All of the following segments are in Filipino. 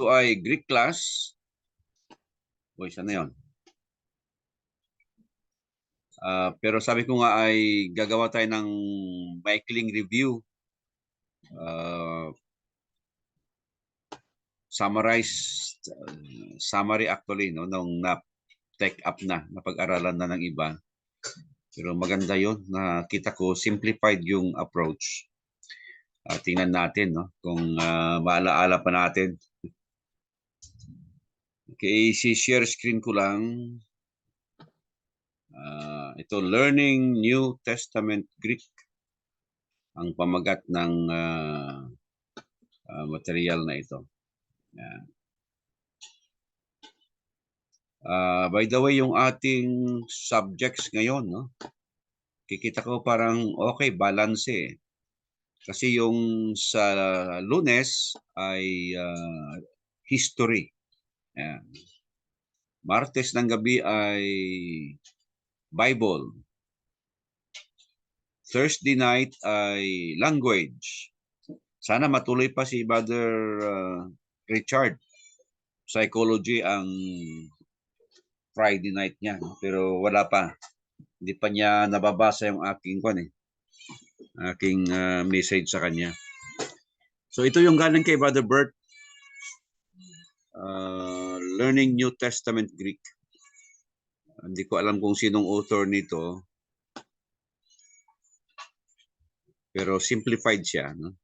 ay Greek class. O, isa na yun. Pero sabi ko nga ay gagawa tayo ng maikling review. Summary actually, no, nung na-take up na, napag-aralan na ng iba. Pero maganda yun. Nakita ko, simplified yung approach. Tingnan natin, no, kung maalaala pa natin. Okay, share screen ko lang. Ito, Learning New Testament Greek. Ang pamagat ng material na ito. Yan. By the way, yung ating subjects ngayon, no? Kikita ko parang okay, balance eh. Kasi yung sa Lunes ay history. Yan. Martes ng gabi ay Bible. Thursday night ay language. Sana matuloy pa si Brother Richard. Psychology ang Friday night niya. Pero wala pa. Hindi pa niya nababasa yung aking message sa kanya. So ito yung galing kay Brother Bert. Learning New Testament Greek. Hindi ko alam kung sinong author nito. Pero simplified siya. No?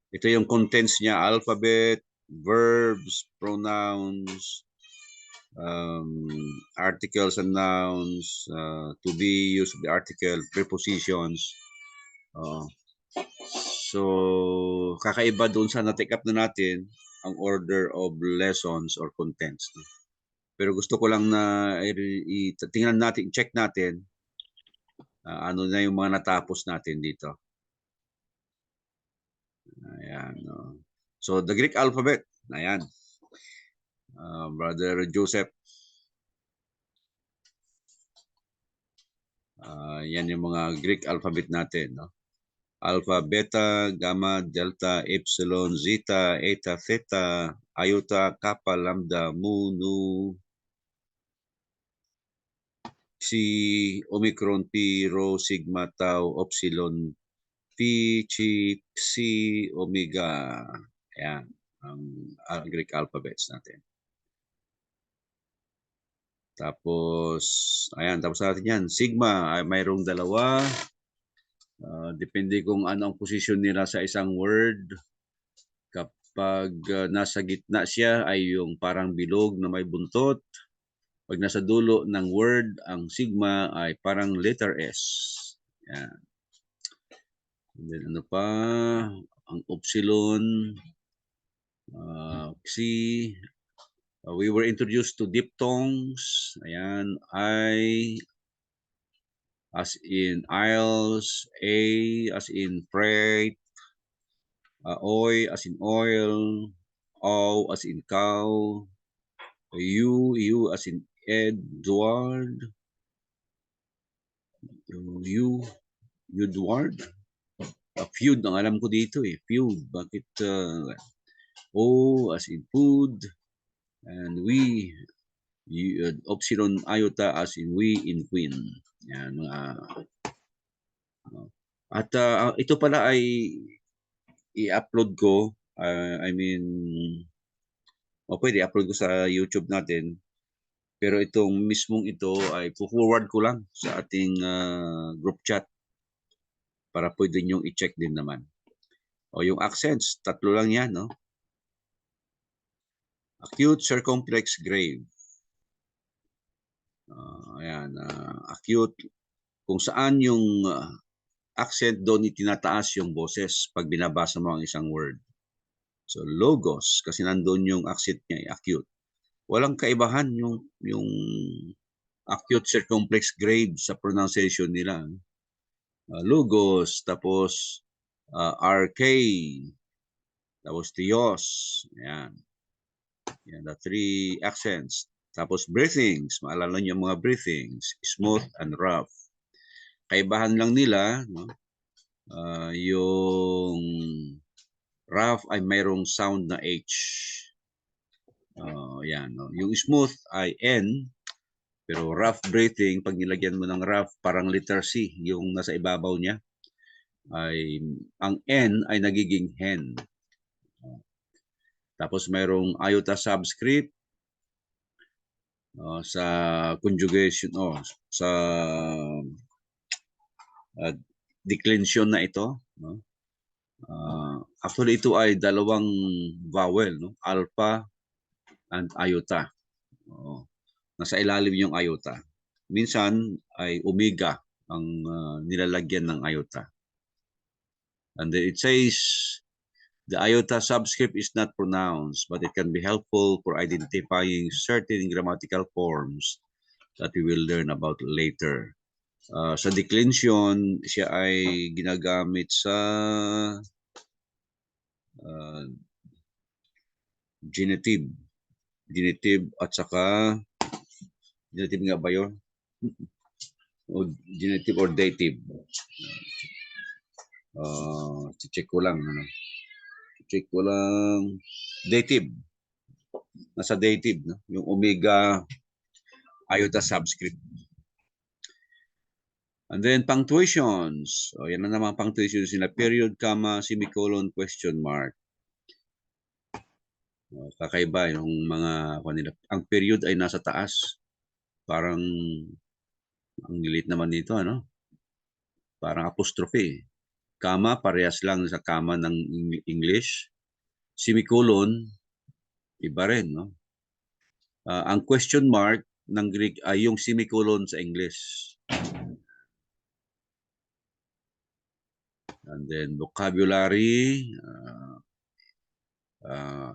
Ito yung contents niya. Alphabet, verbs, pronouns, articles and nouns, to be, use of the article, prepositions. So, kakaiba doon sa na-take up na natin ang order of lessons or contents. No? Pero gusto ko lang na tingnan natin, check natin ano na yung mga natapos natin dito. Ayan. No? So, the Greek alphabet. Ayan. Brother Joseph. Yan yung mga Greek alphabet natin. No? Alpha, beta, gamma, delta, epsilon, zeta, eta, theta, iota, kappa, lambda, mu, nu, Xi, omicron, pi, rho, sigma, tau, epsilon, pi, chi, psi, omega. Ayan, ang Greek alphabets natin. Tapos, ayan, tapos natin yan. Sigma, ay mayroong dalawa. Depende kung ano ang posisyon nila sa isang word. Kapag nasa gitna siya ay yung parang bilog na may buntot. Pag nasa dulo ng word, ang sigma ay parang letter S. Yan. And then ano pa? Ang epsilon, Xi. We were introduced to diphthongs. Ayan, I as in Isles, A as in freight, Oy as in oil, O as in cow, U as in Edward, Edward. Feud ang alam ko dito eh. Feud. Bakit O as in food, and we, epsilon iota as in we in queen. Yan, at ito pala ay i-upload ko. Pwede upload ko sa YouTube natin. Pero itong mismong ito ay forward ko lang sa ating group chat para pwede nyo i-check din naman. O yung accents, tatlo lang yan, no? Acute circumflex grave. Ayan, acute, kung saan yung accent doon itinataas yung boses pag binabasa mo ang isang word. So logos, kasi nandun yung accent niya, acute. Walang kaibahan yung acute circumflex grave sa pronunciation nila. Logos, tapos RK, tapos Theos. Ayan. Yan, the three accents. Tapos breathings, maalala niyo mga breathings, smooth and rough. Kaibahan lang nila, no? Yung Rough ay mayroong sound na H. Yan. No? Yung smooth ay N. Pero rough breathing, pag nilagyan mo ng rough, parang letter C, yung nasa ibabaw niya, ay ang N ay nagiging hen. Tapos mayroong iota subscript sa conjugation, sa declension na ito. No? Actually, ito ay dalawang vowel, no? Alpha and iota. Nasa ilalim yung iota. Minsan ay omega ang nilalagyan ng iota. And then it says, the iota subscript is not pronounced, but it can be helpful for identifying certain grammatical forms that we will learn about later. Sa declension, siya ay ginagamit sa genitive. Genitive at saka, genitive nga ba yun? O genitive or dative. Check ko lang. Check ko lang. Dative. Nasa dative. No? Yung omega iota subscript. And then punctuations. Yan na naman punctuations nila. Period, comma, semicolon, question mark. Kakaiba yung mga kanila. Ang period ay nasa taas. Parang ang lilit naman nito, ano? Parang apostrophe. Comma, parehas lang sa comma ng English. Semicolon, iba rin, no? Ang question mark ng Greek ay yung semicolon sa English. And then vocabulary,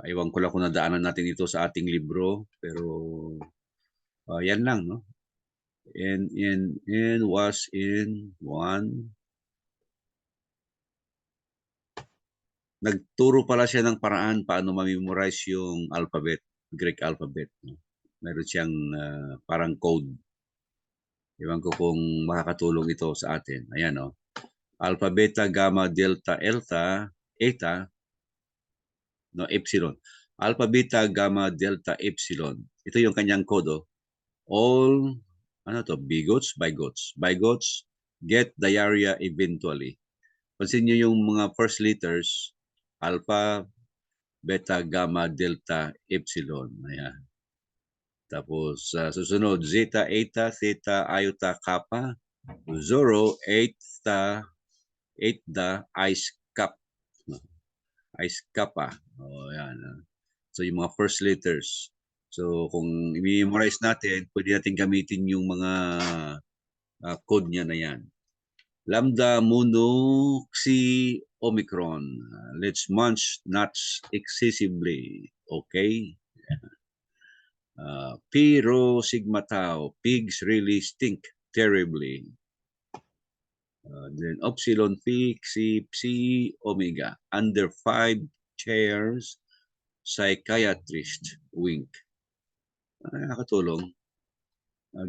ewan ko lang kung nadaanan natin ito sa ating libro, pero yan lang, no? And was in one. Nagturo pala siya ng paraan paano ma-memorize yung alphabet, Greek alphabet. No? Meron siyang parang code. Ewan ko kung makakatulong ito sa atin. Ayan, no? Alpha, beta, gamma, delta, eta, no, epsilon. Alpha, beta, gamma, delta, epsilon. Ito yung kanyang code. All, bigots, bigots. Bigots get diarrhea eventually. Pansin nyo yung mga first letters, alpha, beta, gamma, delta, epsilon. Ayan. Tapos susunod, zeta, eta, theta, iota, kappa, zero, eta, ice cap. Ice kappa. Yan. So yung mga first letters. So kung i-memorize natin, pwede natin gamitin yung mga code niya na yan. Lambda, mono, xi, omicron. Let's munch nuts excessively. Okay? Pi, rho, sigma, tau. Pigs really stink terribly. Then epsilon, phi, xi, psi, omega. Under 5 chairs, psychiatrist, wink. Nakakatulong.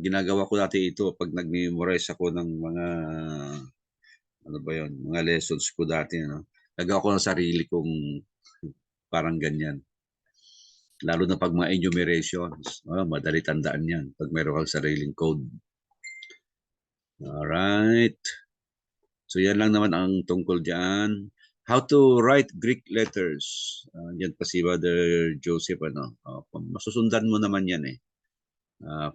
Ginagawa ko dati ito pag nag-memorize ako ng mga mga lessons ko dati. Nagawa ko ng sarili kong parang ganyan. Lalo na pag mga enumerations. Madali tandaan yan pag mayroon kang sariling code. Alright. So yan lang naman ang tungkol dyan. How to write Greek letters. Yan pa si Brother Joseph. Masusundan mo naman yan eh.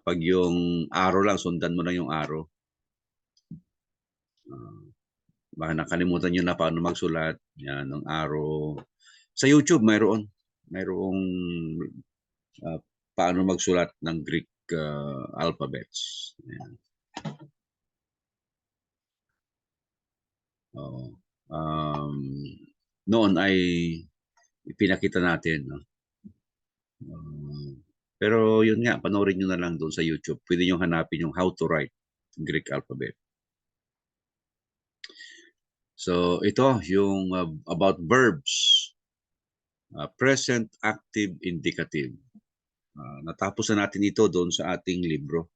Pag yung arrow lang, sundan mo lang yung arrow. Baka nakalimutan nyo na paano magsulat. Yan, ng arrow. Sa YouTube, mayroong paano magsulat ng Greek alphabets. Yan. Noon ay ipinakita natin. No? Pero yun nga, panoorin nyo na lang doon sa YouTube. Pwede nyo hanapin yung how to write Greek alphabet. So ito yung about verbs. Present, active, indicative. Natapos na natin ito doon sa ating libro.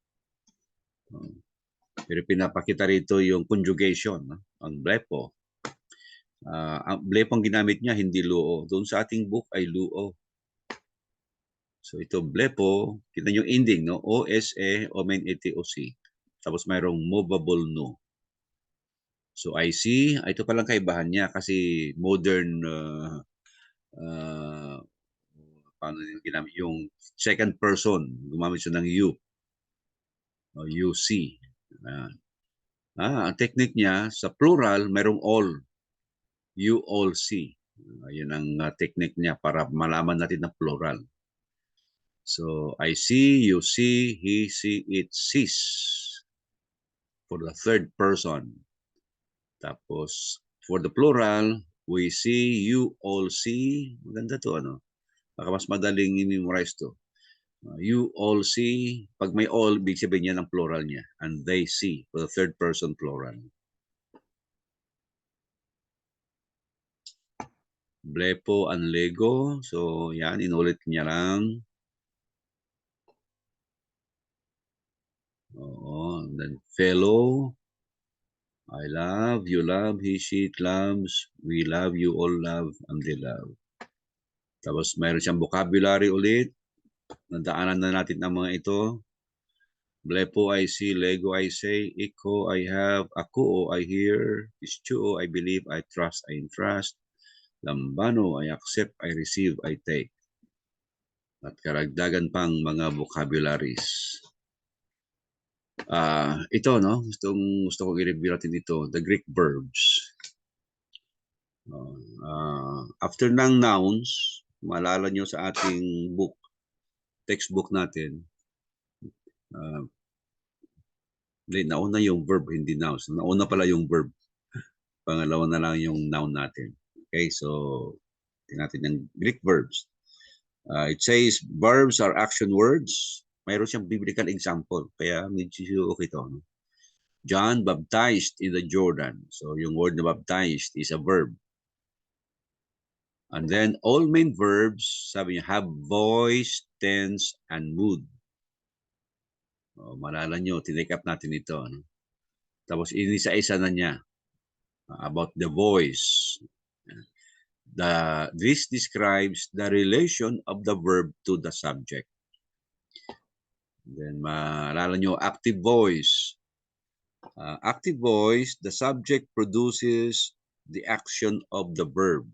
Pero pinapakita rito yung conjugation. Ang blepo. Ang blepo ang ginamit niya, hindi luo. Doon sa ating book ay luo. So ito blepo, kita niyo ending, no? O-S-E, O-M-N-E-T-O-C. Tapos mayroong movable no. So I see, ito palang kaibahan niya kasi modern paano yung ginamit yung second person, gumamit siya ng you o you see. Ang technique niya sa plural mayroong all, you all see. Yun ang technique niya para malaman natin na plural. So I see, you see, he see, it sees for the third person. Tapos for the plural, we see, you all see. Maganda to, ano? Baka mas madaling i-memorize to. You all see, pag may all, big sabihin niya ng plural niya. And they see, for the third person plural. Blepo and Lego. So, yan, inulit niya lang. Oo, and then fellow. I love, you love, he, she, it loves, we love, you all love, and they love. Tapos mayroon siyang vocabulary ulit. Nadaanan na natin ang mga ito. Blepo, I see. Lego, I say. Iko, I have. Ako, I hear. Istuo, I believe. I trust, I entrust. Lambano, I accept, I receive, I take. At karagdagan pang mga vocabularies. Ito, no? Gusto kong i-review natin dito. The Greek verbs. After ng nouns, maalala nyo sa ating book, textbook natin, nauna yung verb, hindi nouns. Nauna pala yung verb. Pangalawa na lang yung noun natin. Okay, so tingnan natin yung Greek verbs. It says verbs are action words. Mayroon siyang biblical example. Kaya medyo okay ito. No? John baptized in the Jordan. So yung word na baptized is a verb. And then all main verbs, sabi niya, have voice, tense, and mood. Malala nyo, tinake up natin ito. No? Tapos inisa-isa na niya about the voice. This describes the relation of the verb to the subject. Then maalala nyo, active voice. Active voice, the subject produces the action of the verb.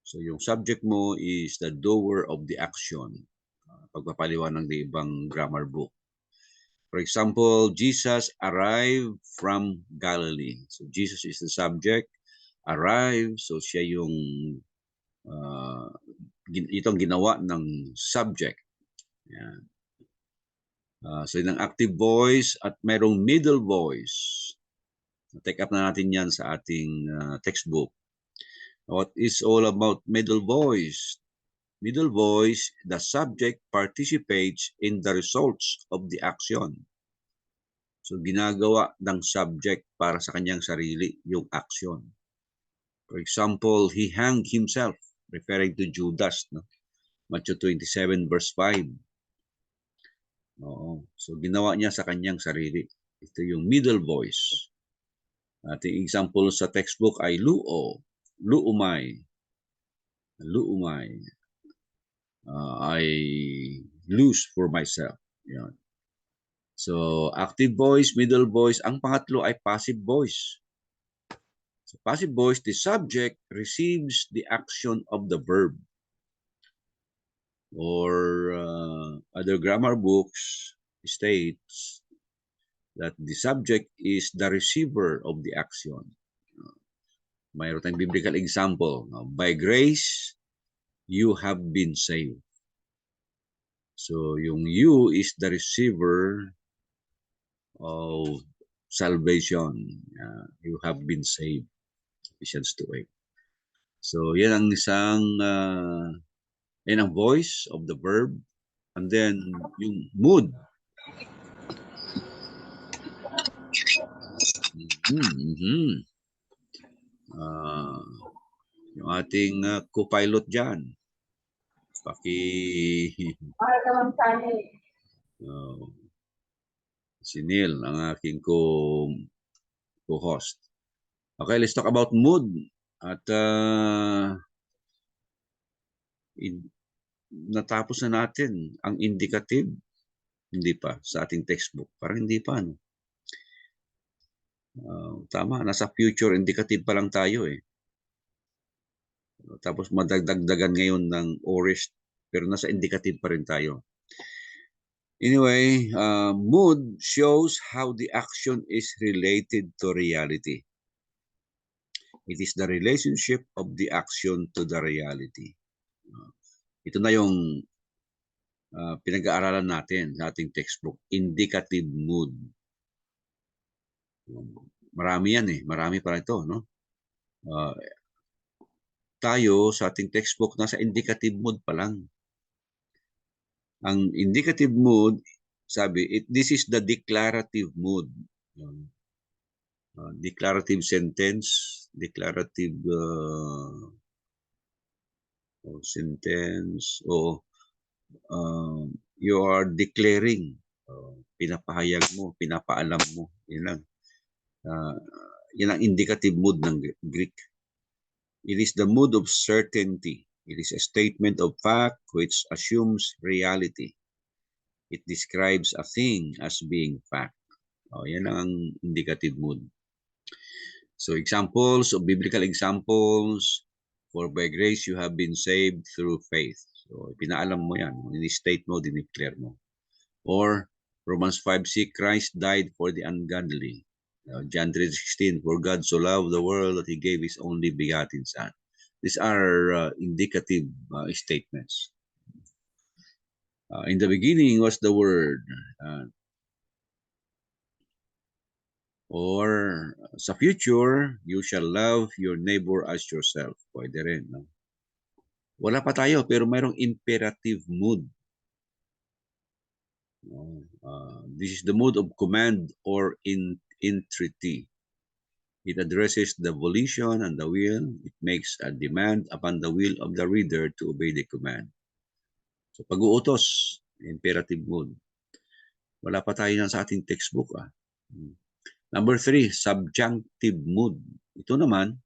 So yung subject mo is the doer of the action. Pagpapaliwanag ng ibang grammar book. For example, Jesus arrived from Galilee. So Jesus is the subject. Arrive, so siya yung itong ginawa ng subject. Yan. So yung active voice at mayroong middle voice. Take up na natin yan sa ating textbook. What is all about middle voice? Middle voice, the subject participates in the results of the action. So ginagawa ng subject para sa kanyang sarili yung action. For example, he hanged himself, referring to Judas, no? Matthew 27 verse 5. Oo. So ginawa niya sa kanyang sarili. Ito yung middle voice. Ating example sa textbook ay luo, luumay. Luumay. I lose for myself. Yan. So active voice, middle voice. Ang pangatlo ay passive voice. So passive voice, the subject receives the action of the verb. Or other grammar books states that the subject is the receiver of the action. Mayroon tayong biblical example. By grace, you have been saved. So yung you is the receiver of salvation. You have been saved. Ephesians 2:8. So yan ang isang yan ang voice of the verb. And then yung mood. Yung ating co-pilot dyan. Si Neil, ang aking co-host. Okay, let's talk about mood. At natapos na natin ang indicative. Hindi pa sa ating textbook. Parang hindi pa, no? Tama, nasa future indicative pa lang tayo eh. Tapos madagdagan ngayon ng aorist, pero nasa indicative pa rin tayo. Anyway, mood shows how the action is related to reality. It is the relationship of the action to the reality. Ito na yung pinag-aaralan natin sa ating textbook, indicative mood. Marami yan eh, marami pa ito, no? Tayo sa ating textbook nasa indicative mood pa lang. Ang indicative mood, sabi, this is the declarative mood. Declarative sentence, declarative sentence, o you are declaring, pinapahayag mo, pinapaalam mo. Yan lang. Yan ang indicative mood ng Greek. It is the mood of certainty. It is a statement of fact which assumes reality. It describes a thing as being fact. Yan ang indicative mood. So examples of biblical examples, for by grace you have been saved through faith. So pinaalam mo yan, in-state mo, dineclare mo. Or Romans 5:6, Christ died for the ungodly. John 3:16, for God so loved the world that he gave his only begotten Son. These are indicative statements. In the beginning was the Word. Or sa future, you shall love your neighbor as yourself. Pwede rin, no? Wala pa tayo, pero mayroong imperative mood. This is the mood of command or entreaty. It addresses the volition and the will. It makes a demand upon the will of the reader to obey the command. So pag-uutos, imperative mood. Wala pa tayo na sa ating textbook. Number 3, subjunctive mood. Ito naman,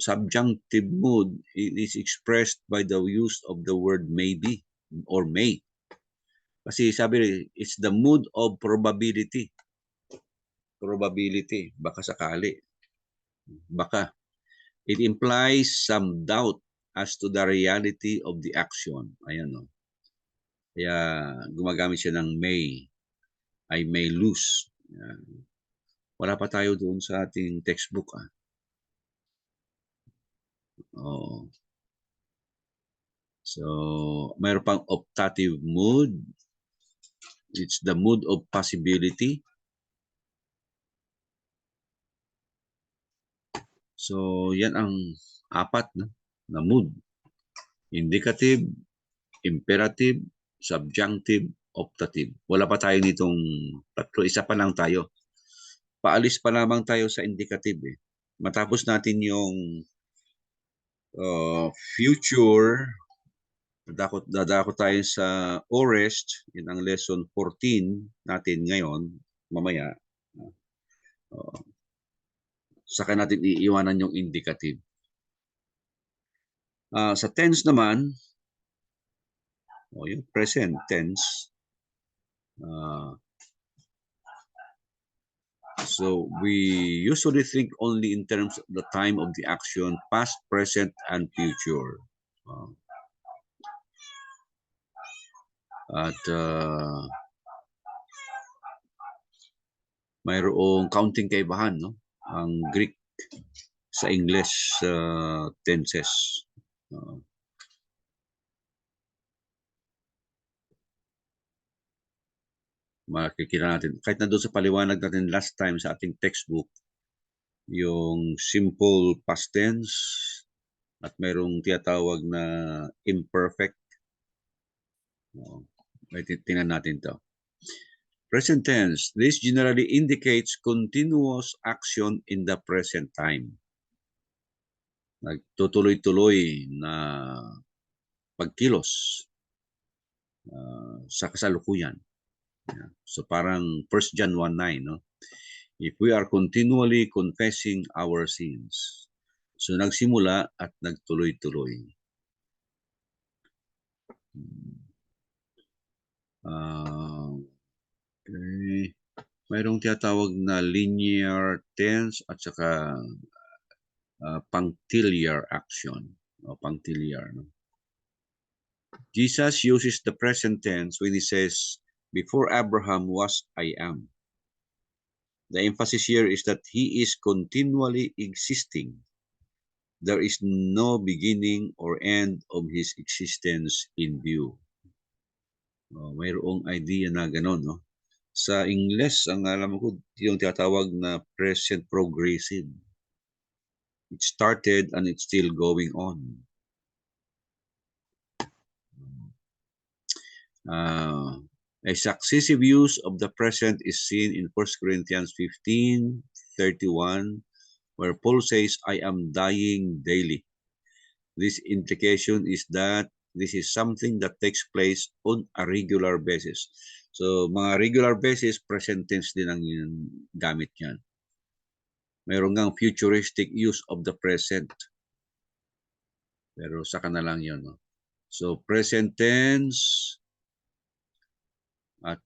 subjunctive mood is expressed by the use of the word maybe or may. Kasi sabi, it's the mood of probability. Probability, baka sakali. Baka. It implies some doubt as to the reality of the action. Ayan, no? Kaya gumagamit siya ng may. I may lose. Wala pa tayo doon sa ating textbook. So, mayroon pang optative mood. It's the mood of possibility. So, yan ang 4 na mood. Indicative, imperative, subjunctive, optative. Wala pa tayo nitong 3. Isa pa lang tayo. Paalis pa lamang tayo sa indicative. Matapos natin yung future, dadako tayo sa aorist. Yun ang lesson 14 natin ngayon, mamaya. Saka natin iiwanan yung indicative. Sa tense naman, yung present tense, so we usually think only in terms of the time of the action, past, present, and future. At mayroong counting kaibahan, no? Ang Greek sa English tenses. Makikita natin, kahit na doon sa paliwanag natin last time sa ating textbook, yung simple past tense at mayroong tinatawag na imperfect. Tingnan natin to. Present tense, this generally indicates continuous action in the present time. Nagtutuloy-tuloy na pagkilos sa kasalukuyan. So parang 1 John 1:9, no? If we are continually confessing our sins. So nagsimula at nagtuloy-tuloy. Okay. Mayroong tinatawag na linear tense at saka punctiliar action. O punctiliar. No? Jesus uses the present tense when he says, before Abraham was, I am. The emphasis here is that he is continually existing. There is no beginning or end of his existence in view. Mayroong idea na gano'n, no? Sa Ingles, ang alam ko, yung tinatawag na present progressive. It started and it's still going on. A successive use of the present is seen in 1 Corinthians 15:31, where Paul says, I am dying daily. This implication is that this is something that takes place on a regular basis. So, mga regular basis, present tense din ang gamit yan. Mayroon ngang futuristic use of the present. Pero saka na lang yun. No? So, present tense. At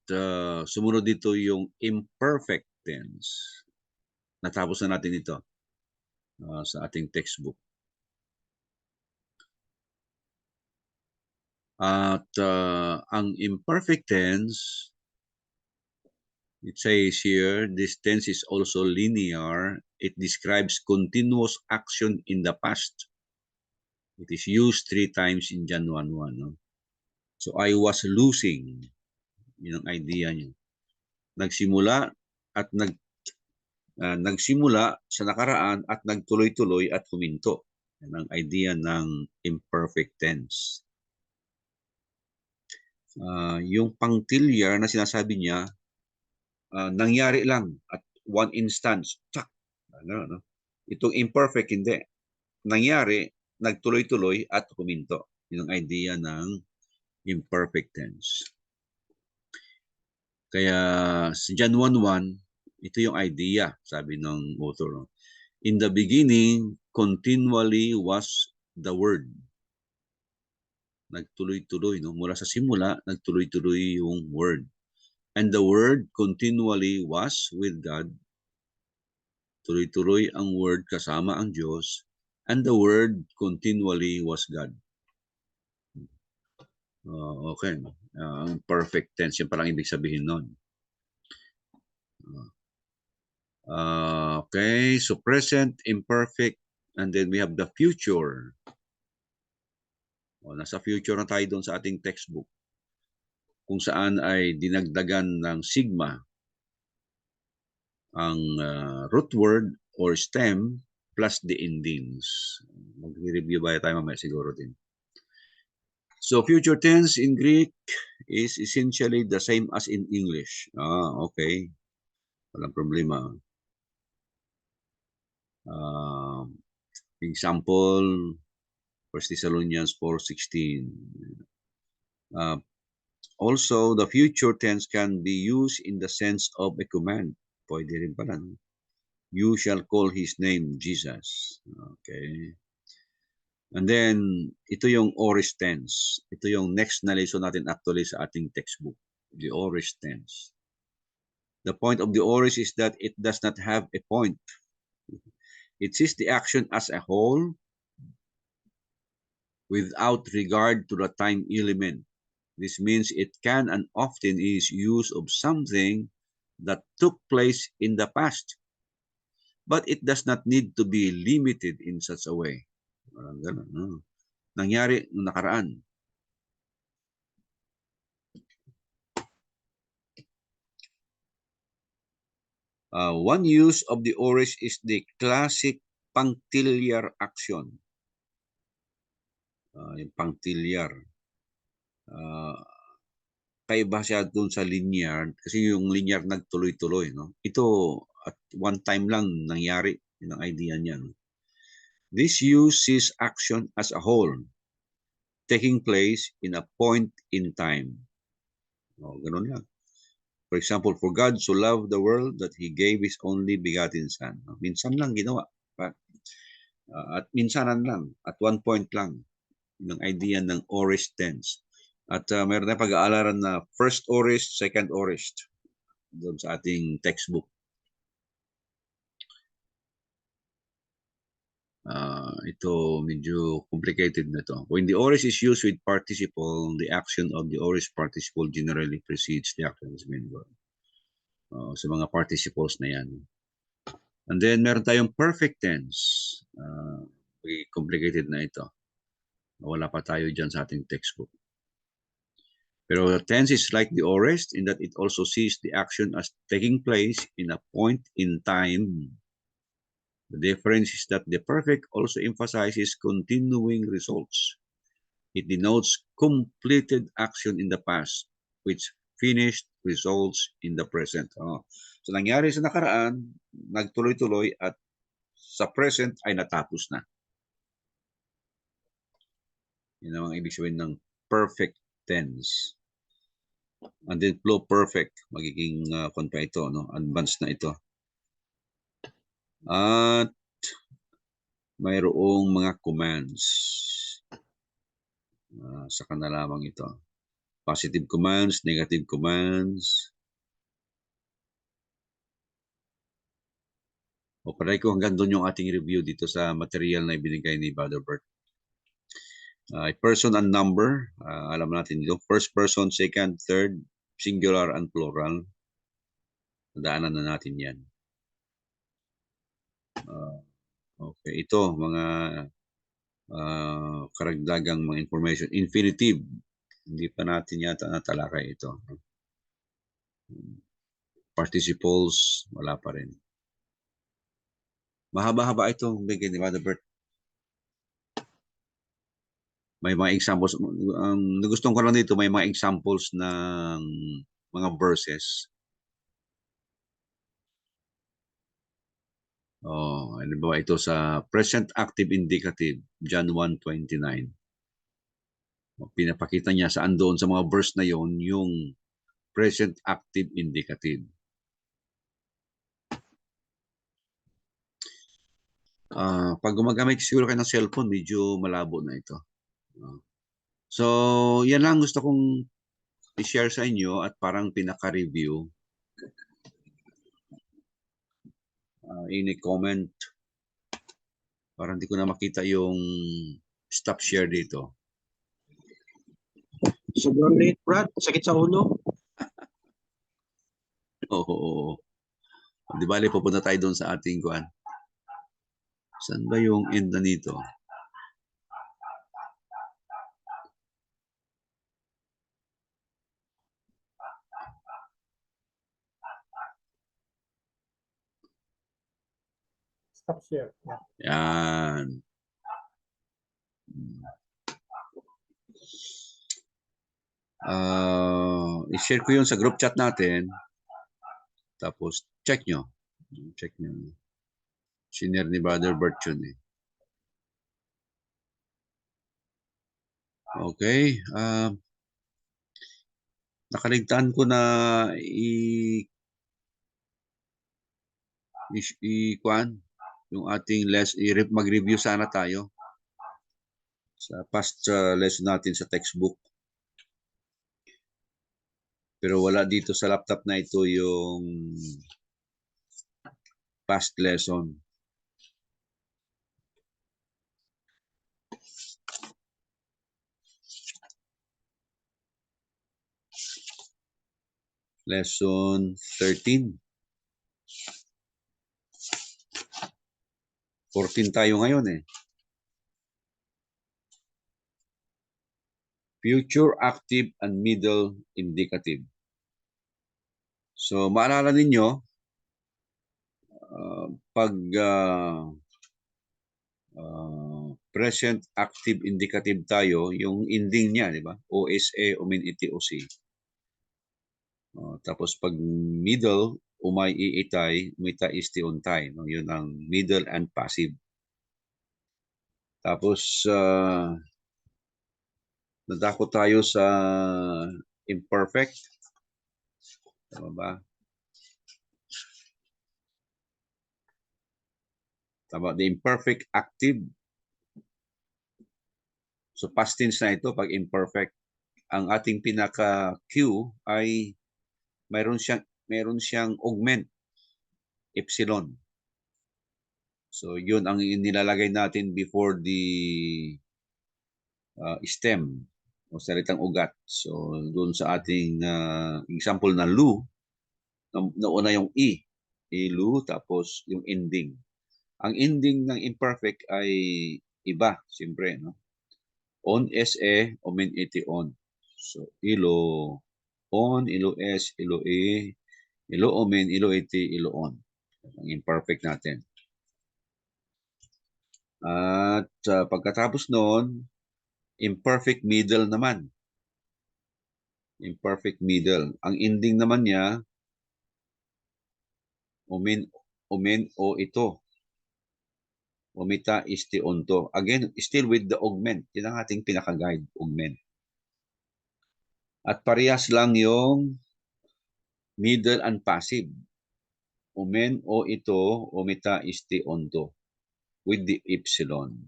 sumunod dito yung imperfect tense. Natapos na natin ito sa ating textbook. At ang imperfect tense, it says here, this tense is also linear. It describes continuous action in the past. It is used 3 times in John 1:1. No? So, I was losing. Yun ang idea niya. Nagsimula at nagsimula sa nakaraan at nagtuloy-tuloy at huminto. Yan ang idea ng imperfect tense. Yung punctiliar na sinasabi niya, nangyari lang at one instance. Tsak! No? Itong imperfect, hindi. Nangyari, nagtuloy-tuloy at huminto. Yun ang idea ng imperfect tense. Kaya sa John 1:1, ito yung idea, sabi ng author. No? In the beginning, continually was the Word. Nagtuloy-tuloy, no? Mula sa simula, nagtuloy-tuloy yung Word. And the Word continually was with God. Tuloy-tuloy ang Word kasama ang Diyos. And the Word continually was God. Okay. Perfect tense, yan palang ibig sabihin nun. Okay, so present, imperfect, and then we have the future. Nasa future na tayo doon sa ating textbook. Kung saan ay dinagdagan ng sigma ang root word or stem plus the endings. Mag-review ba tayo mamaya siguro din. So future tense in Greek is essentially the same as in English. Okay. Walang problema. Example, 1 Thessalonians 4:16. Also, the future tense can be used in the sense of a command. Pwede rin pala. No? You shall call his name Jesus. Okay. And then, ito yung aorist tense. Ito yung next na lesson natin actually sa ating textbook. The aorist tense. The point of the aorist is that it does not have a point. It sees the action as a whole without regard to the time element. This means it can and often is used of something that took place in the past. But it does not need to be limited in such a way. Ganun, no? Nangyari noong nakaraan. One use of the aorist is the classic punctiliar action. Yung punctiliar. Kaiba siya doon sa linear kasi yung linear nagtuloy-tuloy. No? Ito at one time lang nangyari. Yun ang idea niya. No? This use sees action as a whole, taking place in a point in time. Ganun lang. For example, for God so loved the world that He gave His only begotten Son. Minsan lang ginawa. At minsanan lang. At one point lang. Ng idea ng aorist tense. At meron na pag-aalaran na first aorist, second aorist. Doon sa ating textbook. Ito medyo complicated na to. When the aorist is used with participle, the action of the aorist participle generally precedes the action of the main verb. Sa mga participles na yan. And then meron tayong perfect tense. Complicated na ito. Wala pa tayo dyan sa ating textbook. Pero the tense is like the aorist in that it also sees the action as taking place in a point in time. The difference is that the perfect also emphasizes continuing results. It denotes completed action in the past, which finished results in the present. So nangyari sa nakaraan, nagtuloy-tuloy at sa present ay natapos na. Yun ang ibig sabihin ng perfect tense. And then flow perfect, magiging pa ito, no? Advanced na ito. At mayroong mga commands. Saka na lamang ito. Positive commands, negative commands. O paray ko hanggang doon yung ating review dito sa material na ibinigay ni Brother Bert. Person and number, alam natin dito. First person, second, third, singular and plural. Daanan na natin yan. Okay, ito mga karagdagang mga information. Infinitive, hindi pa natin yata natalakay ito. Participles, wala pa rin. Mahaba-haba ito, bigay ni Brother Bert. May mga examples. Nagustuhan ko lang dito, may mga examples ng mga verses. Ano ba ito sa present active indicative, John 1:29. Pinapakita niya saan doon sa mga verse na yon yung present active indicative. Pag gumagamit siguro kayo ng cellphone, medyo malabo na ito. So, yan lang gusto kong i-share sa inyo at parang pinaka-review. Any comment? Parang hindi ko na makita yung stop share dito. Sobrang late, Brad. Sakit sa ulo. Oo. Di bali, pupunta tayo doon sa ating kuan. Saan ba yung end na nito? Stop share. Yan. I-share ko yun sa group chat natin. Tapos, check nyo. Check nyo. Senior ni Brother Bert yun eh. Okay. Nakaligtaan ko na i-kuan yung ating mag-review sana tayo sa past lesson natin sa textbook. Pero wala dito sa laptop na ito yung past lesson. Lesson 13. 14 tayo ngayon eh. Future active and middle indicative. So, maalala ninyo, pag present active indicative tayo, yung ending niya, di ba? OSA, umin iti-OC. Tapos pag middle, umay iitay, umita isti untay. No? Yun ang middle and passive. Tapos, nadako tayo sa imperfect. Tama ba? Tama, the imperfect active. So past tense na ito pag imperfect. Ang ating pinaka-Q ay mayroon siyang augment, epsilon. So yun ang nilalagay natin before the stem o salitang ugat. So doon sa ating example na lu, nauna yung i, ilu, tapos yung ending. Ang ending ng imperfect ay iba, siyempre, no? On, se, omen, iti, on. So ilo, on, ilo, s, ilo, e, ilo, omen, ilo, iti, ilo, on. Ang imperfect natin. At pagkatapos noon, imperfect middle naman. Imperfect middle. Ang ending naman niya, omen o ito. Omita isti onto. Again, still with the augment. Yan ang ating pinaka-guide, augment. At parehas lang yung middle and passive. Omen o ito, omita isti onto. With the epsilon.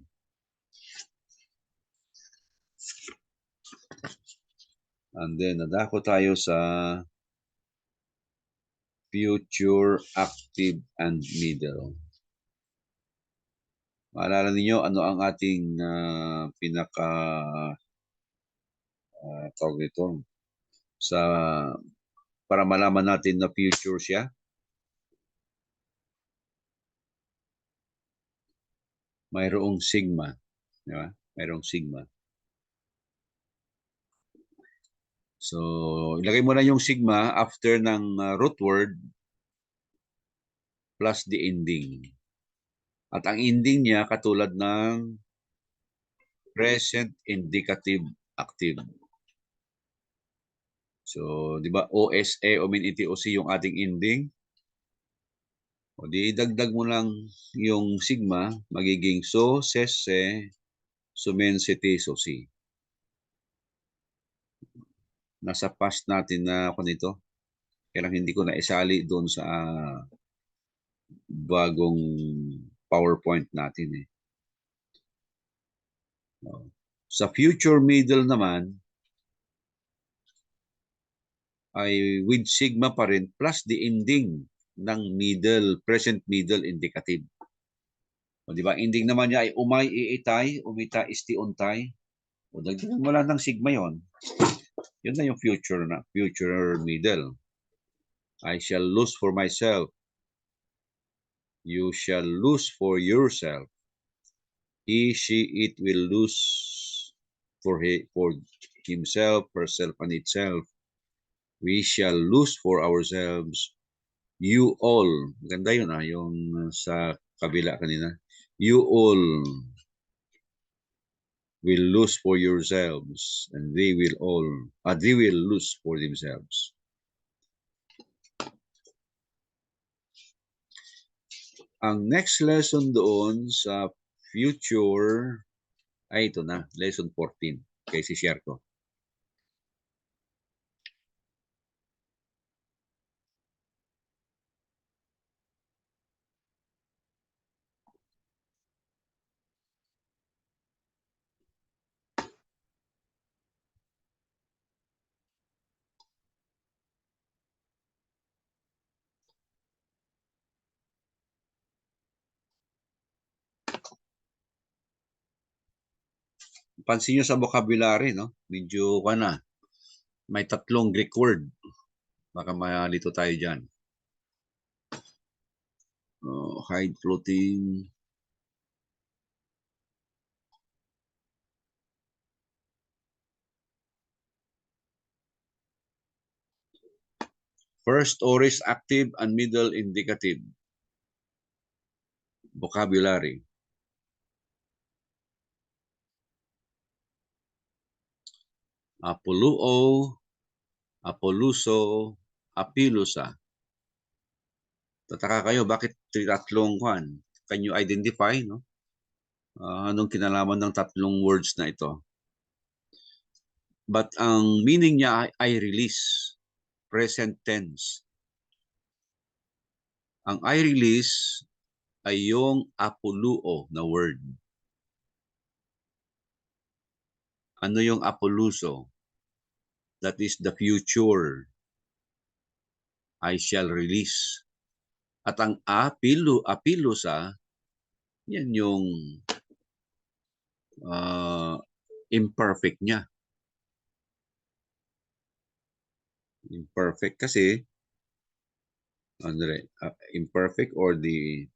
And then, nadako tayo sa future, active, and middle. Maalala niyo ano ang ating pinaka tawag nito sa para malaman natin na future siya? Mayroong sigma, di ba? Mayroong sigma. So, ilagay mo na yung sigma after ng root word plus the ending. At ang ending niya katulad ng present indicative active. So, di ba, OSA, omen, iti, OC yung ating ending. O di, dagdag mo lang yung sigma, magiging so, ses, se, sumen, siti, so, si. Nasa past natin na ako nito. Kaya lang hindi ko na isali doon sa bagong PowerPoint natin eh. Sa future middle naman, ay with sigma pa rin plus the ending ng middle, present middle indicative. O di ba? Ending naman niya ay umay, iitay, umita, isti, untay. O dagdagan mo lang ng sigma yon. Yun na yung future middle. I shall lose for myself. You shall lose for yourself. He, she, it will lose for himself, herself, and itself. We shall lose for ourselves. You all. Ganda yun yung sa kabila kanina. You all will lose for yourselves, and they will lose for themselves. Ang next lesson doon sa future ay ito na, lesson 14. Kaya si-share ko. Pansin nyo sa vocabulary, no? Medyo may tatlong Greek word. Baka malito tayo dyan. Hide, floating. First aorist active and middle indicative. Vocabulary. Apoluo, apoluso, apilusa. Tataka kayo, bakit tatlong kwan? Can you identify, no? Anong kinalaman ng tatlong words na ito? But ang meaning niya ay release. present tense. Ang I release ay yung apoluo na word. Ano yung apoluso? That is the future. I shall release. At ang apilusa, yan yung imperfect niya. Imperfect kasi, imperfect or hindi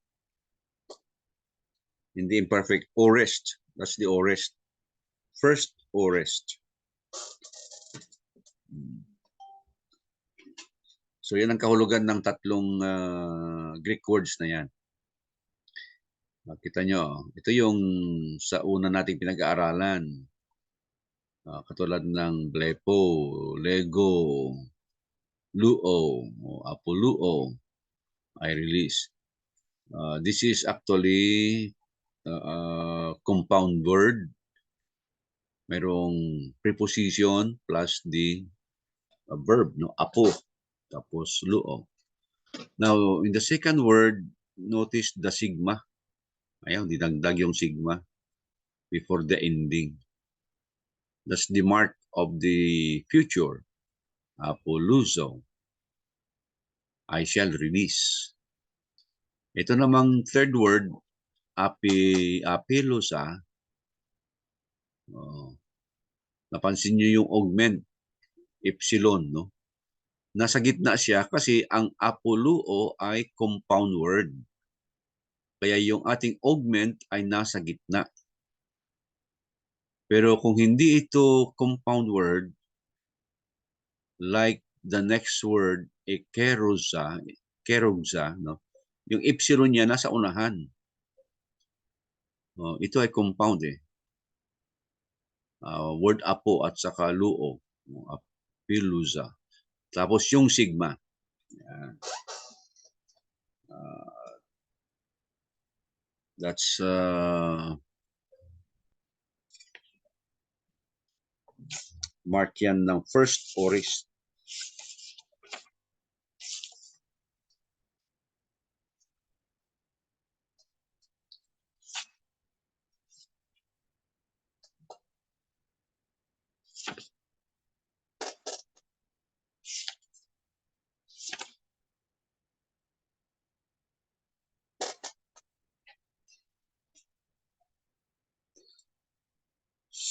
imperfect, aorist. That's the aorist. First aorist. So yan ang kahulugan ng tatlong Greek words na yan. Kita nyo, ito yung sa una nating pinag-aaralan. Katulad ng blepo, lego, luo, apoluo, I release. This is actually compound word. Merong preposition plus the verb, no? Apo, tapos luo. Now, in the second word, notice the sigma. Ayaw, dinagdag yung sigma before the ending. That's the mark of the future. Apoluso. I shall release. Ito namang third word, apilusa. Napansin nyo yung augment, epsilon, no? Nasa gitna siya kasi ang apoluo ay compound word. Kaya yung ating augment ay nasa gitna. Pero kung hindi ito compound word, like the next word, kerusa, no? Yung epsilon niya nasa unahan. Ito ay compound eh. Word apo at saka luo. Apilusa. Tapos yung sigma. That's mark yan ng first aorist.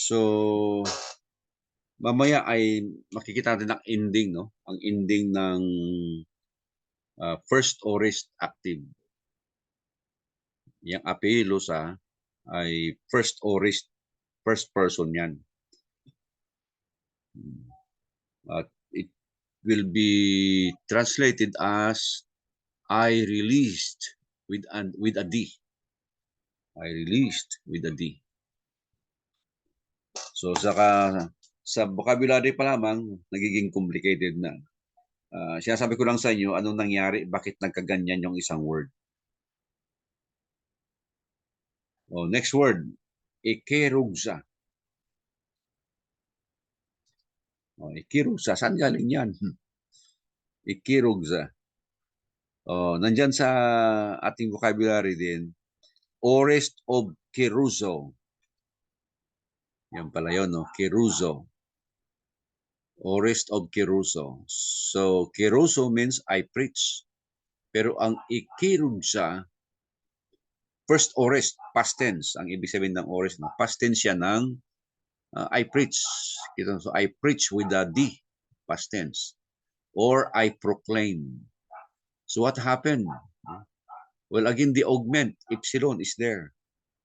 So, mamaya ay makikita natin ang ending, no? Ang ending ng first aorist active. Yung apilusa ay first aorist, first person yan. At it will be translated as I released with a D. I released with a D. So sa vocabulary pa lamang, nagiging complicated na. Sinasabi ko lang sa inyo, anong nangyari, bakit nagkaganyan yung isang word. Next word, ikirugsa. Ikirugsa, saan galing yan? Ikirugsa. Nandyan sa ating vocabulary din, aorist of keruso. Yan pala yun, no? Keruso. Aorist of keruso. So, keruso means I preach. Pero ang ikirugsa, first aorist, past tense. Ang ibig sabihin ng aorist, no? Past tense siya ng I preach. So, I preach with a D, past tense. Or I proclaim. So, what happened? Well, again, the augment, epsilon is there.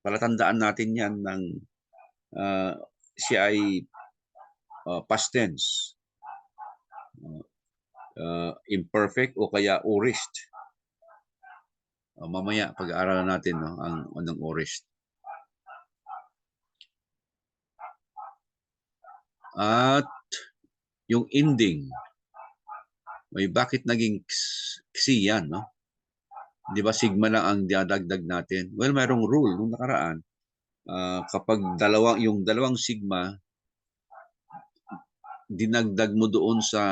Palatandaan natin yan ng siya ay past tense. Imperfect o kaya aorist. Mamaya, pag-aaralan natin no, ang aorist. At yung ending, may bakit naging ksi yan, no? Di ba sigma lang ang dadagdag natin? Well, mayroong rule nung nakaraan. Kapag yung dalawang sigma, dinagdag mo doon sa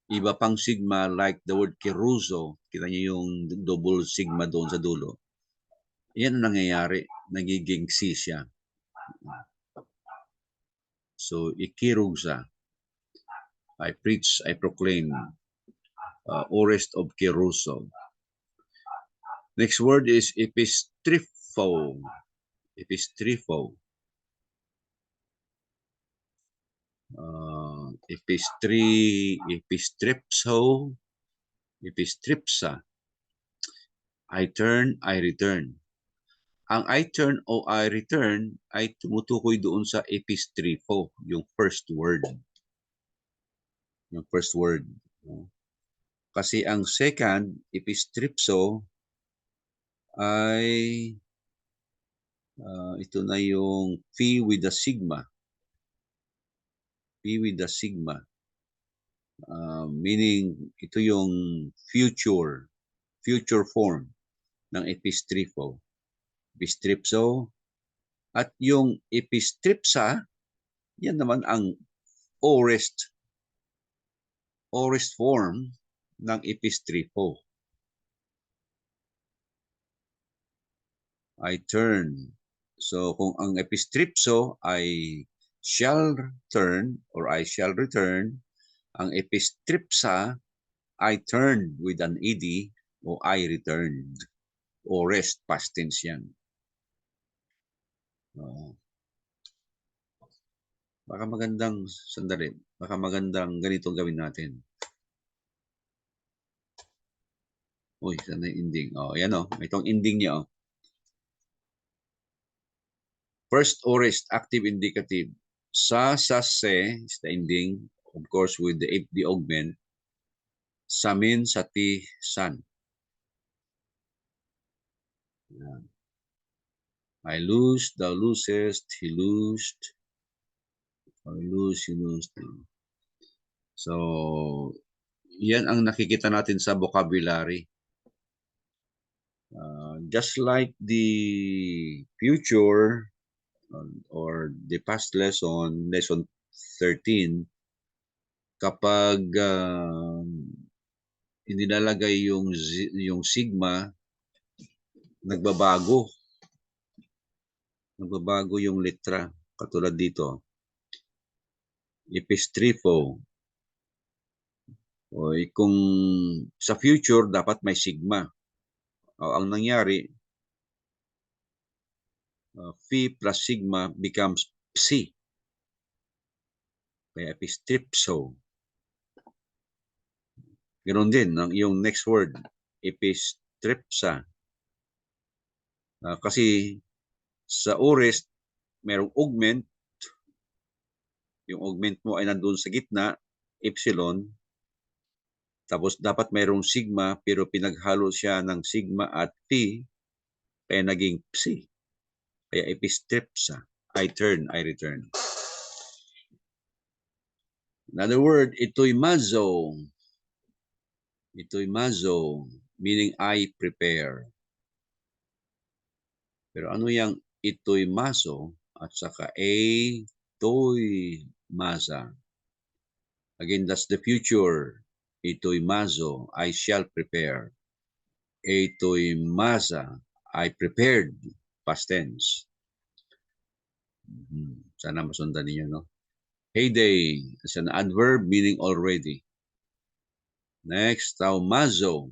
Iba pang sigma like the word keruso. Kita niyo yung double sigma doon sa dulo. Yan ang nangyayari. Nagiging si siya. So, ikirugsa. I preach, I proclaim. Orest of keruso. Next word is epistripho. Epistripho. Epistripso. Epistripsa. I turn, I return. Ang I turn o I return ay tumutukoy doon sa epistripho, yung first word. Yung first word. Kasi ang second, epistripso, ay ito na yung phi with the sigma. Phi with the sigma. Meaning, ito yung future form ng epistripho. Epistripso. At yung epistripsa, yan naman ang orest form ng epistripho. I turn. So kung ang epistripso ay shall turn or I shall return, ang epistripsa I turned with an ed o I returned. Orest, past tense yan. Baka magandang, sandali, baka magandang ganito gawin natin. Uy, sana yung ending. Yan itong ending niya. First orest, active indicative. Sa se is the ending, of course, with the augment. Samin, sati, san. Yan. I lose, thou losest, he loosed. I lose, he loosed. So, yan ang nakikita natin sa vocabulary. Just like the future or the past lesson 13, kapag inilalagay yung sigma, nagbabago yung letra. Katulad dito, epistripho. Kung sa future, dapat may sigma. Ang nangyari, phi plus sigma becomes psi. Kaya epistripso. Ganoon din yung next word, epistripsa. Kasi sa orest, merong augment. Yung augment mo ay nandun sa gitna, epsilon. Tapos dapat mayroong sigma, pero pinaghalo siya ng sigma at phi, kaya naging psi. Kaya epistripsa. I turn, I return. Another word, itoimazo. Itoimazo, meaning I prepare. Pero ano yung itoimazo at saka itoimaza? Again, that's the future. Itoimazo, I shall prepare. Itoimaza, I prepared. Past tense. Sana masundan niyo, no? Heyday is an adverb meaning already. Next, taumazo.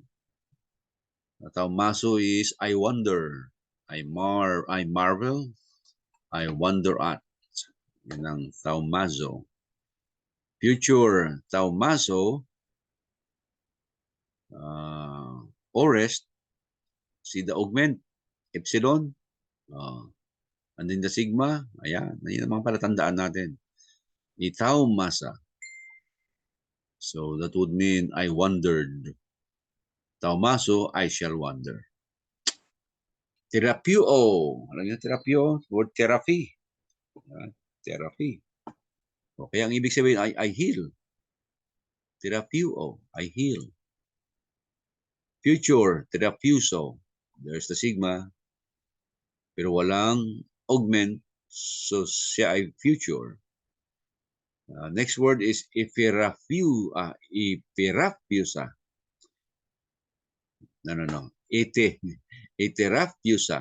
Taumazo is I wonder. I marvel. I wonder at. Yan ang taumazo. Future, taumazo. Orest. See the augment. Epsilon. And then the sigma. Ayan. Yan ang mga palatandaan natin. Itaumasa. So that would mean I wondered. Taumaso, I shall wonder. Terapio. Alam niyo terapio? Word therapy. Therapy. Okay, ang ibig sabihin ay I heal. Terapio, I heal. Future, terapiuso. There's the sigma. Pero walang augment, so siya ay future. Next word is Epiraphiusa. No. Epiraphiusa.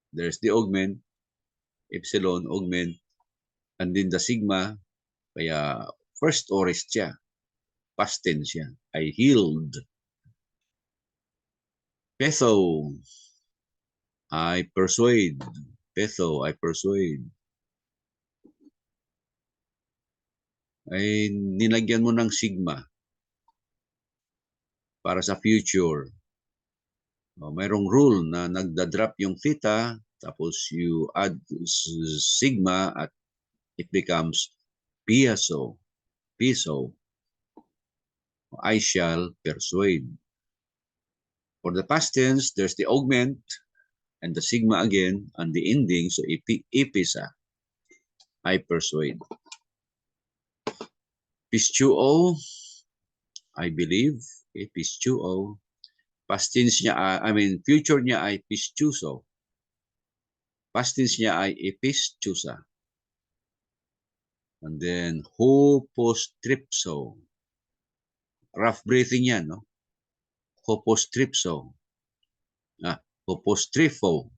There's the augment, epsilon, augment, and then the sigma, kaya first aorist siya. Past tense siya. I healed. Petho, I persuade. Petho, I persuade. Ay nilagyan mo ng sigma para sa future. Mayroong rule na nagda-drop yung theta, tapos you add sigma at it becomes piso. I shall persuade. For the past tense, there's the augment and the sigma again and the ending, so ipisa. I persuade. Pistuo, I believe. Pistuo. Past tense niya, future niya ay pistuso. Past tense niya ay epistusa. And then, hopostripso. Rough breathing yan, no? Hopostripso. Hopostrifo.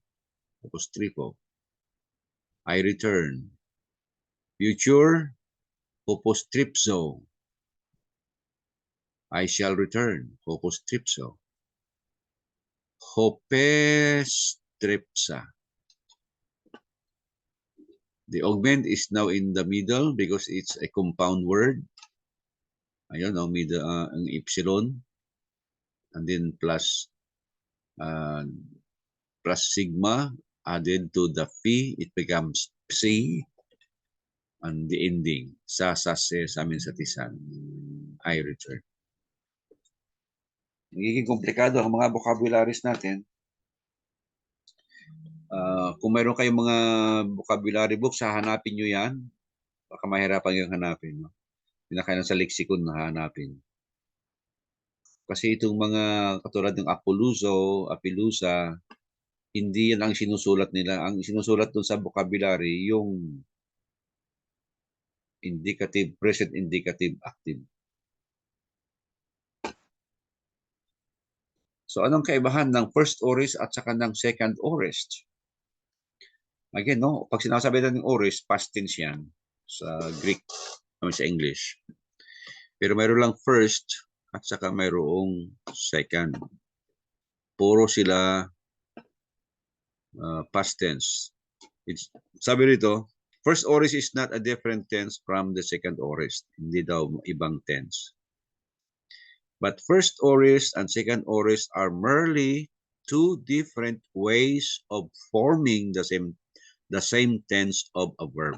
I return. Future, hopostripso. I shall return. Hopostripso. Hopestripsa. The augment is now in the middle because it's a compound word. Ayun, middle, ang epsilon. And then plus sigma added to the phi, it becomes psi. And the ending, sa amin sa tisan, I return. Nagiging komplikado ang mga vocabularies natin. Kung mayroon kayong mga vocabulary books, hahanapin nyo yan. Baka mahirapan yung hanapin. No? Pinakailan sa lexicon na hanapin. Kasi itong mga katulad ng Apilusa, hindi yan ang sinusulat nila. Ang sinusulat dun sa vocabulary, yung indicative, present indicative, active. So anong kaibahan ng first aorist at saka ng second aorist? Again, no, pag sinasabi natin ng aorist, past tense yan sa Greek, sa English. Pero mayroon lang first at saka mayroong second. Puro sila past tense. Sabi rito, first aorist is not a different tense from the second aorist. Hindi daw ibang tense. But first aorist and second aorist are merely two different ways of forming the same tense of a verb.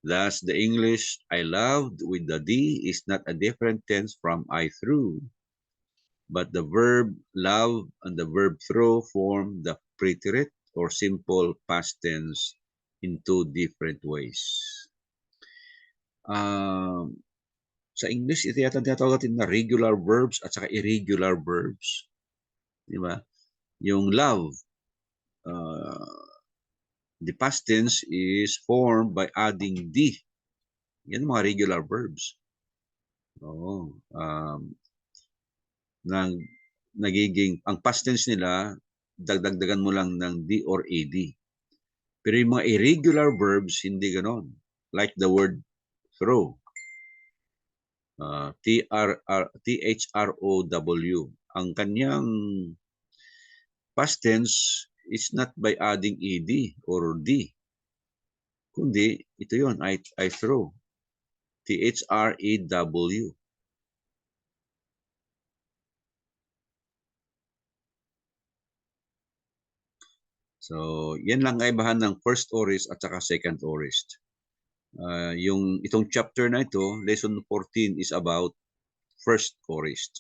Thus, the English I loved with the D is not a different tense from I threw, but the verb love and the verb throw form the preterite or simple past tense in two different ways. Sa English, ito yata tinatawag natin na regular verbs at saka irregular verbs. Di ba? Yung love, the past tense is formed by adding D. Yan mga regular verbs. Ang past tense nila, dagdagan mo lang ng D or AD. Pero yung mga irregular verbs, hindi ganon. Like the word throw. THROW. Ang kanyang past tense is not by adding ED or D. Kundi, ito yun, I throw. THREW. So, yan lang kaibahan ng first aorist at saka second aorist. Itong chapter na ito, lesson 14 is about first aorist.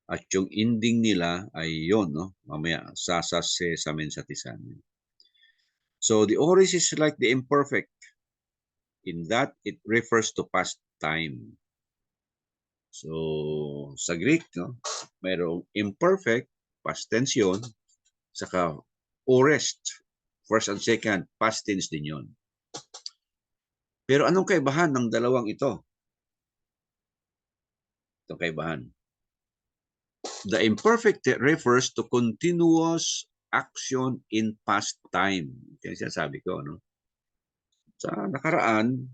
At yung ending nila ay yon, no? Mamaya, sasase sa amin sa tisan. So, the aorist is like the imperfect in that it refers to past time. So, sa Greek, no? Mayroong imperfect, past tense yun, saka aorist, first and second, past tense din yun. Pero anong kaibahan ng dalawang ito? Itong kaibahan. The imperfect refers to continuous action in past time. Ito yung sinasabi ko, no? Sa nakaraan,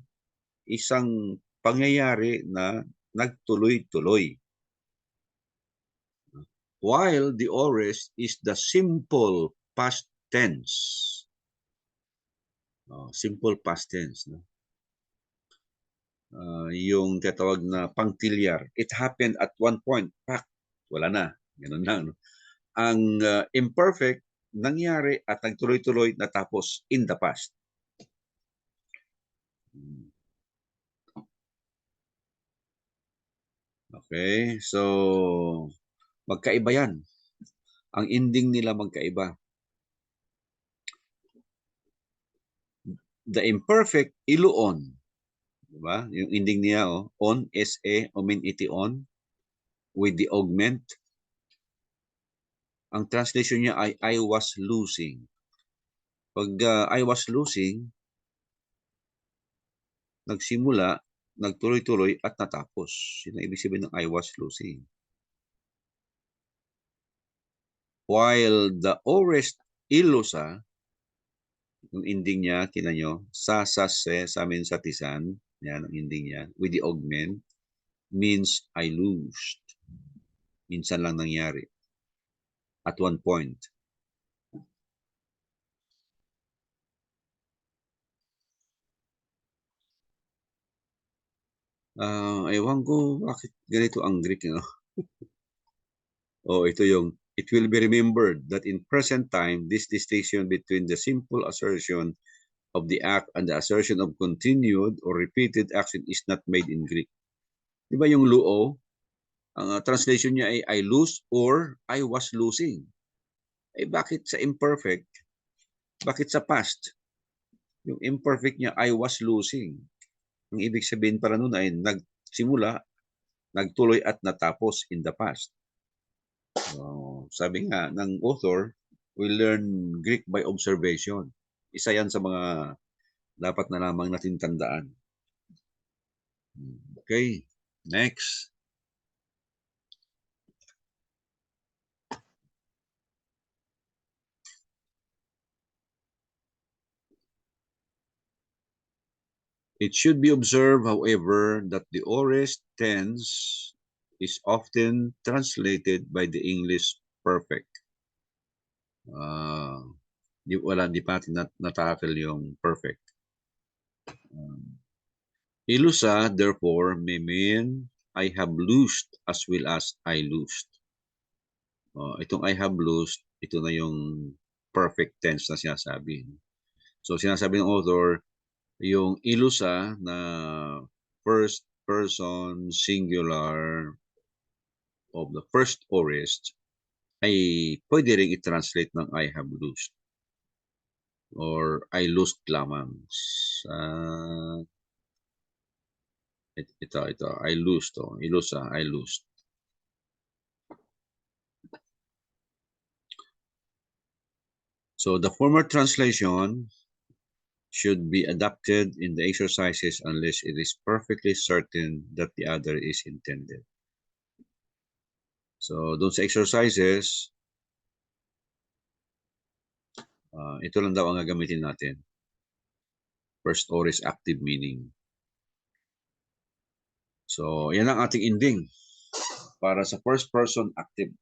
isang pangyayari na nagtuloy-tuloy. While the aorist is the simple past tense. Simple past tense. No? Yung tatawag na punctiliar. It happened at one point. Pak, wala na. Ganun lang. No? Ang imperfect, nangyari at nagtuloy-tuloy natapos in the past. Okay, so magkaiba yan. Ang ending nila magkaiba. The imperfect, iluon. Diba? Yung ending niya, on, sa, omen, iti, on, with the augment. Ang translation niya ay I was losing. Pag I was losing, nagsimula, nagtuloy-tuloy at natapos. Yun ang ibig sabihin ng I was losing. While the aorist ilusa, yung ending niya, tina nyo, sasase, sa amin satisan, yan ang ending niya, with the augment, means I lost. Minsan lang nangyari. At one point. Ewan ko bakit ganito ang Greek, no? Ito yung, it will be remembered that in present time, this distinction between the simple assertion of the act and the assertion of continued or repeated action is not made in Greek. Di ba yung luo, ang translation niya ay I lose or I was losing. Bakit sa imperfect? Bakit sa past? Yung imperfect niya, I was losing. Ang ibig sabihin para nun ay nagsimula, nagtuloy at natapos in the past. Sabi nga ng author, we learn Greek by observation. Isa yan sa mga dapat na lamang natin tandaan. Okay, next. It should be observed, however, that the aorist tense is often translated by the English perfect. Di pa natin natackle yung perfect. Ilusa, therefore, may mean I have loosed as well as I loosed. Itong I have loosed, ito na yung perfect tense na sinasabi. So sinasabi ng author, yung ilusa na first person singular of the first aorist ay pwede rin i-translate ng I have loosed or I loosed lamang. Ito, I loosed to. Ilusa, I loosed. So the former translation should be adapted in the exercises unless it is perfectly certain that the other is intended. So doon sa exercises, ito lang daw ang gagamitin natin. First aorist active meaning. So yan ang ating ending para sa first person active.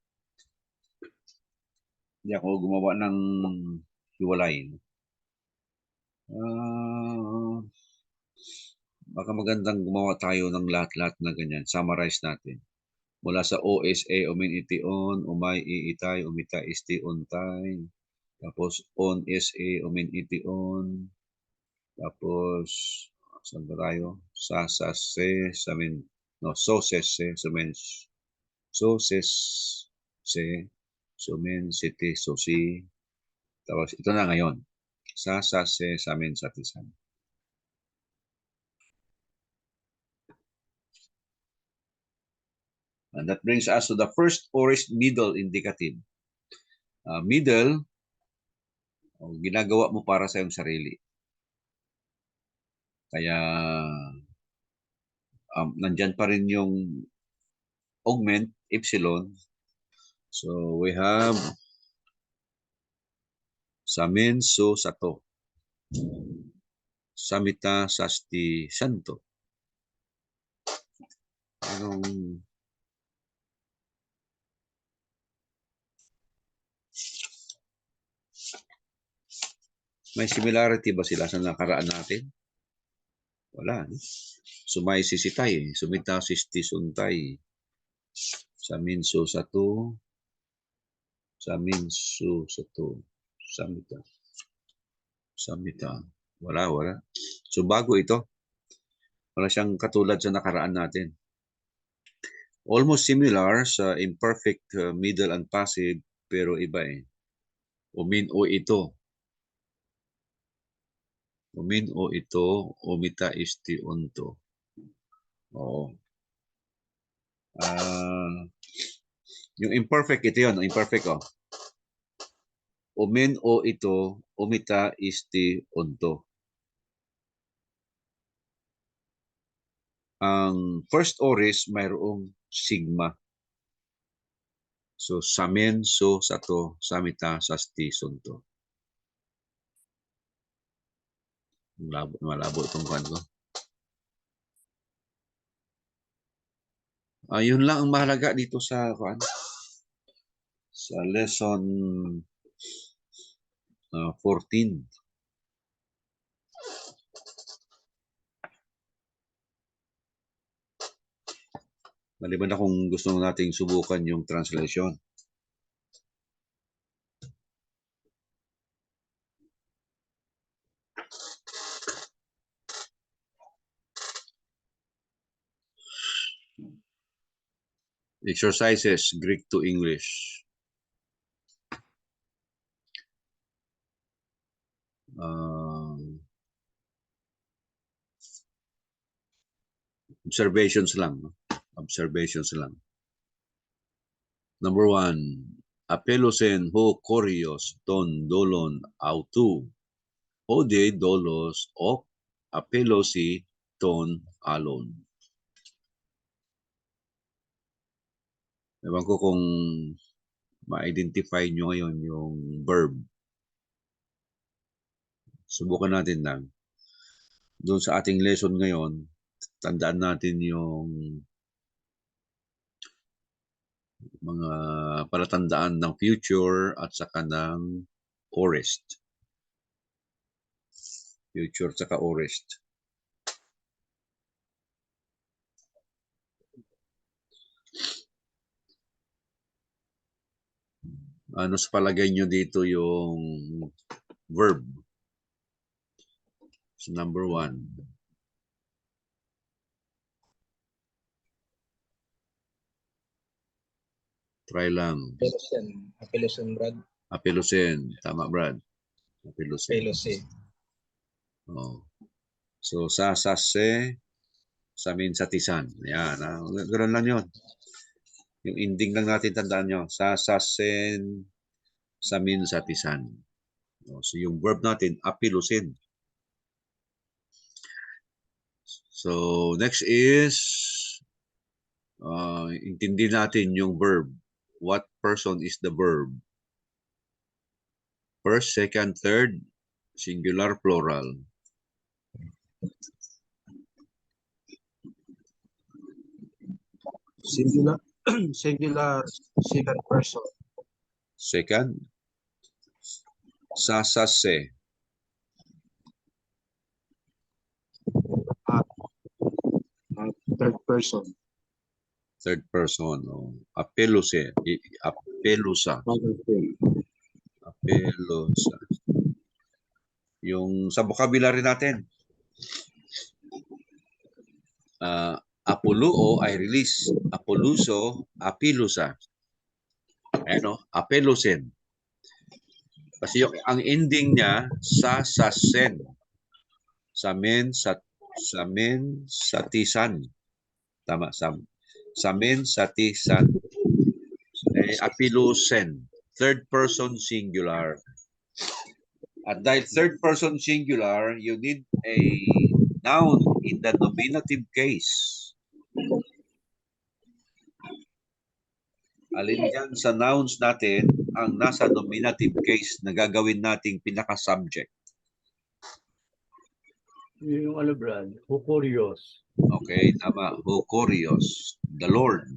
Hindi ako gumawa ng hiwalay. Baka magandang gumawa tayo ng lahat-lahat na ganyan. Summarize natin. Mula sa OSA, umin iti on, umay iitay, umita isti ontay. Tapos on SA, umin iti on. Tapos, saan ba tayo? Sasase, samin, no, sosese, sumen, soses, se, sumen, siti, sosi. Tapos, ito na ngayon. Sasase, samin, satisan. And that brings us to the first aorist middle indicative. Middle, ginagawa mo para sa iyong sarili. Kaya nandyan pa rin yung augment, epsilon. So we have samin so sato. Samita sasti santo. Anong may similarity ba sila sa nakaraan natin? Wala. No? Sumay sisitay. Sumita sisti suntay. Saminso sato. Saminso sato. Samita. Samita. Wala. So bago ito. Wala siyang katulad sa nakaraan natin. Almost similar sa imperfect, middle, and passive, pero iba eh. Umin o ito. Umin o ito, umita isti unto. Oo. Yung imperfect, ito yun. Imperfect, oh. Umin o ito, umita isti unto. Ang first oris, mayroong sigma. So, samin, so, sato, samita, sasti, sunto. Malabo itong kan ko. Yun lang ang mahalaga dito sa lesson 14. Maliban na kung gusto nating subukan yung translation. Exercises, Greek to English. Observations lang. No? Observations lang. Number 1. Apelosen ho korios ton dolon autu. Ode dolos ok apelosi ton alon. Ewan ko kung ma-identify nyo ngayon yung verb. Subukan natin lang. Doon sa ating lesson ngayon, tandaan natin yung mga palatandaan ng future at saka ng aorist. Future at saka aorist. Ano sa palagay nyo dito yung verb? So number 1. Try lang. Apelosen, Brad. Apelosen. Tama, Brad. Apelosen. Apelosen. Oh. So, sasase, samin satisan. Yan. Ganoon lang yun. Yung ending lang natin tandaan nyo. Sasasen, samin satisan. Oh, so, yung verb natin, apelosen. So, next is, intindi natin yung verb. What person is the verb? First, second, third, singular, plural. Singular, second person. Second, sasase. Third person. Third person. Oh. Apelose. Apelusa. Apelusa. Yung sa vocabulary natin. Apuluo ay release. Apuluso, apilusa. Ano? Apelusen. Kasi yung, ang ending niya, sasasen. Samen satisan. Tama. Samen satisan. Apilusen. Third person singular. At dahil third person singular, you need a noun in the nominative case. Alin dyan sa nouns natin ang nasa nominative case na gagawin nating pinaka-subject? Yung ano, Brad? Hukurios. Okay, tama. Hukurios, the Lord.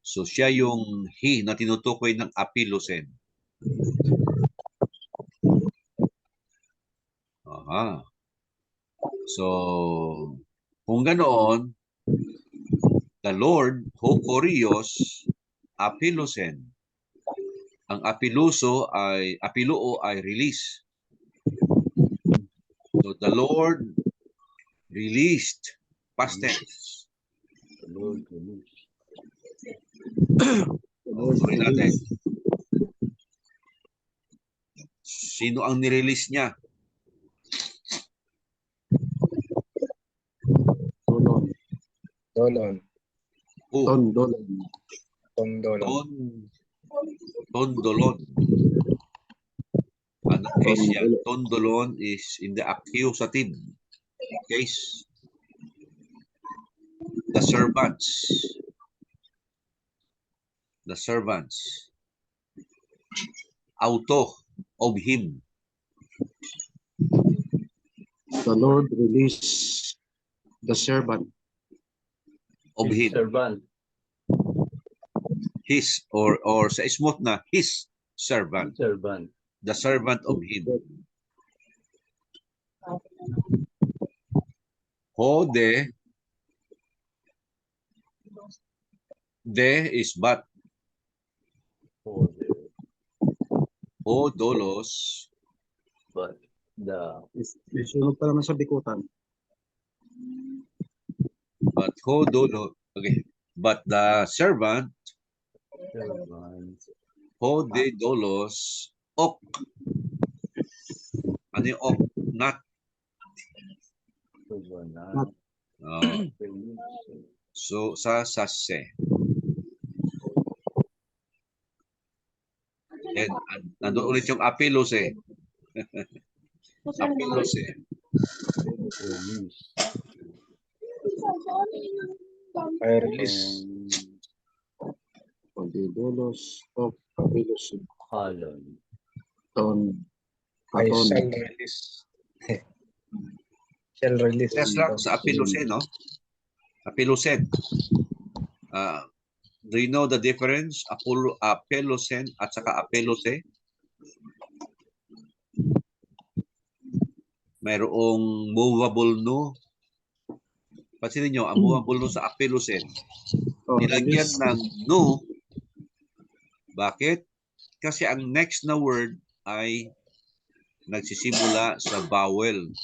So siya yung he na tinutukoy ng apilosen. Aha. So, kung ganoon, the Lord, Hukurios, apilosen. Ang apiloo ay release. So the Lord released, past tense. The Lord released. Tuloy natin. Sino ang nirelease niya? Dolon. Who? Tondolon. Tondolon. Anong case yan? Tondolon is in the accusative case. The servants. The servants. Auto of him. The Lord released the servant. Of him. Servant. His or sa smooth na his servant. Servant. The servant of him. Hode. De is but. Hodolos. But the May sunod pa naman sa bikutan. But hodolo. Okay. But the servant. servant. Hodedolos. Ok. Ano yung ok? Not. Servant. So, sa sase. And nandun ulit yung apilos eh. Apilos eh. Release. Ay release. Pagdidolos of Papilos. Halon. Ton. Ay, Katon. shall release. Shall release. Yes lang sa apilosen, no? Apilosen. Do you know the difference? Apilosen at saka apilose? Mayroong movable no. Pansinin nyo, ang movable no sa apilosen. Nilagyan ng no. Bakit? Kasi ang next na word ay nagsisimula sa vowel.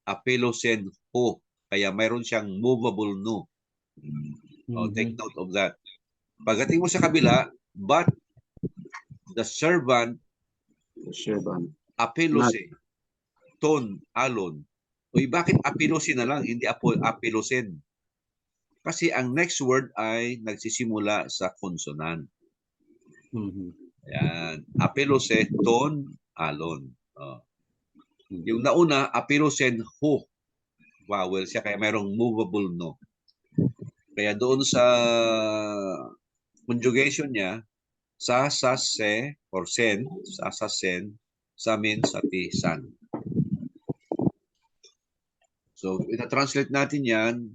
Apilosen ho. Kaya mayroon siyang movable no. Take note of that. Pagdating mo sa kabila, but the servant apilose, ton, alon. Uy, bakit apilose na lang, hindi apilosen? Kasi ang next word ay nagsisimula sa consonant. Ayan. Apilose, ton, alon. Yung nauna, apilosen, ho. Vowel siya, kaya mayroong movable no. Kaya doon sa conjugation niya, sa se or sen, sa sen, sa min, sa ti, san. So, ita-translate natin yan,